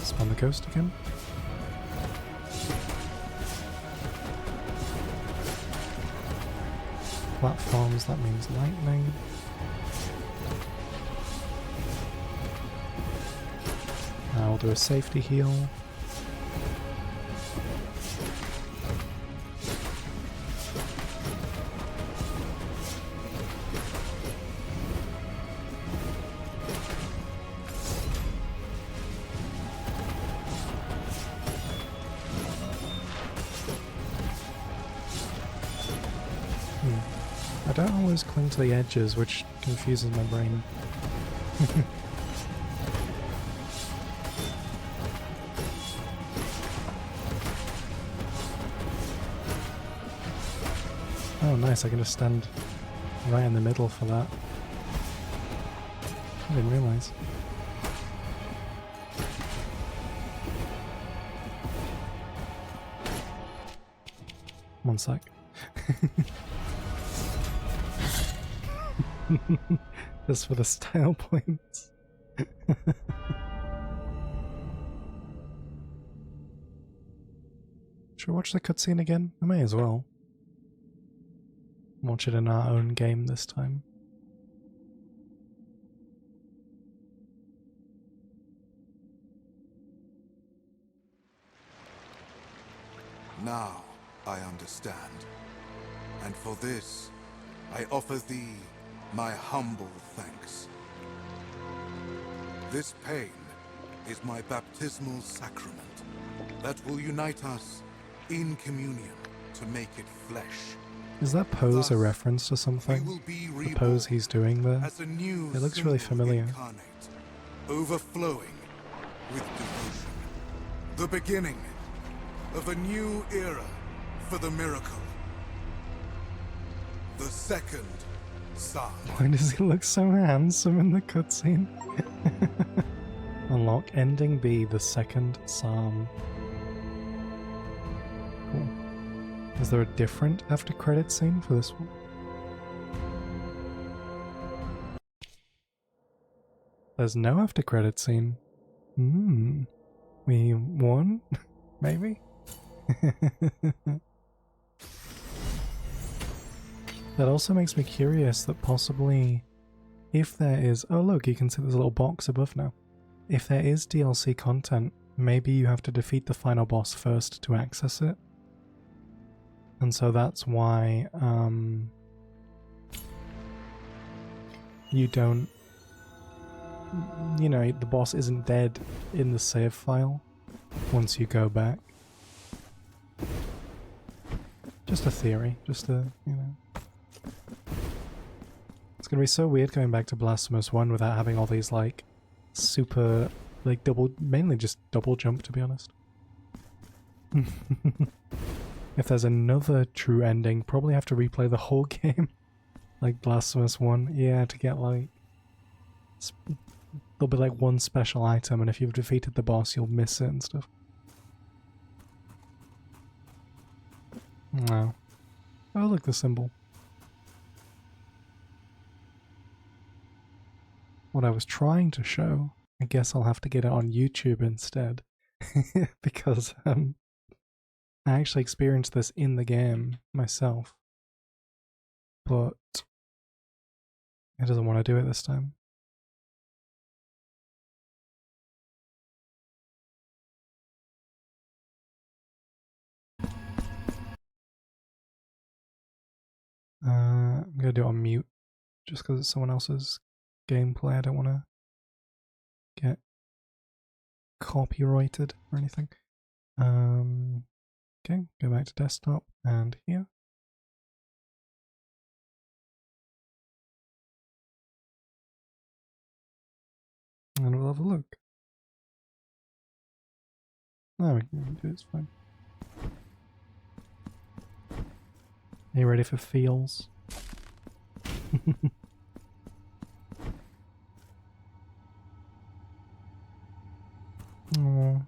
Spawn the ghost again. Platforms, that means lightning. Now we'll do a safety heal. I don't always cling to the edges, which confuses my brain. Oh nice, I can just stand right in the middle for that. I didn't realise. One sec. Just for the style points. Should we watch the cutscene again? I may as well. Watch it in our own game this time. Now I understand. And for this, I offer thee my humble thanks. This pain is my baptismal sacrament that will unite us in communion to make it flesh. Is that pose a reference to something? The pose he's doing there? It looks really familiar. Incarnate, overflowing with devotion. The beginning of a new era for the miracle. The second Psalm. Why does he look so handsome in the cutscene? Unlock ending B, the second Psalm. Cool. Is there a different after credit scene for this one? There's no after credit scene. We won? Maybe? That also makes me curious that possibly if there is... Oh look, you can see there's a little box above now. If there is DLC content, maybe you have to defeat the final boss first to access it. And so that's why you don't, you know, the boss isn't dead in the save file once you go back. Just a theory, just a, you know. It's gonna be so weird going back to Blasphemous 1 without having all these, like, super, like, mainly just double jump, to be honest. If there's another true ending, probably have to replay the whole game. Like Blasphemous 1, yeah, to get, like, there'll be, like, one special item, and if you've defeated the boss, you'll miss it and stuff. No. Oh, look, the symbol. What I was trying to show, I guess I'll have to get it on YouTube instead. Because, I actually experienced this in the game myself. But it doesn't want to do it this time. I'm gonna do it on mute, just because it's someone else's gameplay. I don't want to get copyrighted or anything. Okay, go back to desktop and here. And we'll have a look. No, we can do it, it's fine. Are you ready for feels? Aww.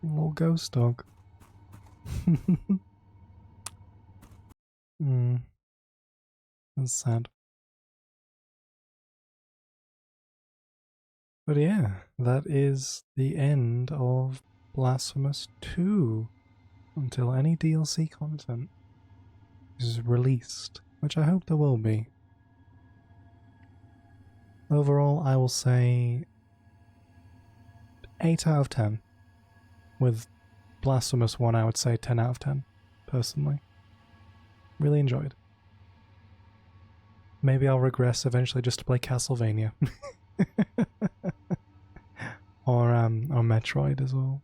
Little ghost dog. That's sad. But yeah, that is the end of Blasphemous 2 until any DLC content is released, which I hope there will be. Overall, I will say 8 out of 10. With Blasphemous 1, I would say 10 out of 10, personally. Really enjoyed. Maybe I'll regress eventually just to play Castlevania. or Metroid as well.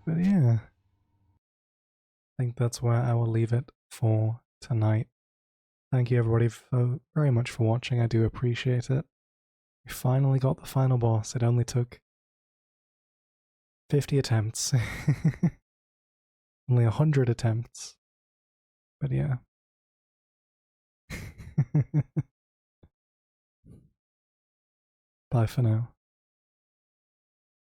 But yeah, I think that's where I will leave it for tonight. Thank you everybody very much for watching, I do appreciate it. We finally got the final boss, it only took 50 attempts. Only 100 attempts. But yeah. Bye for now.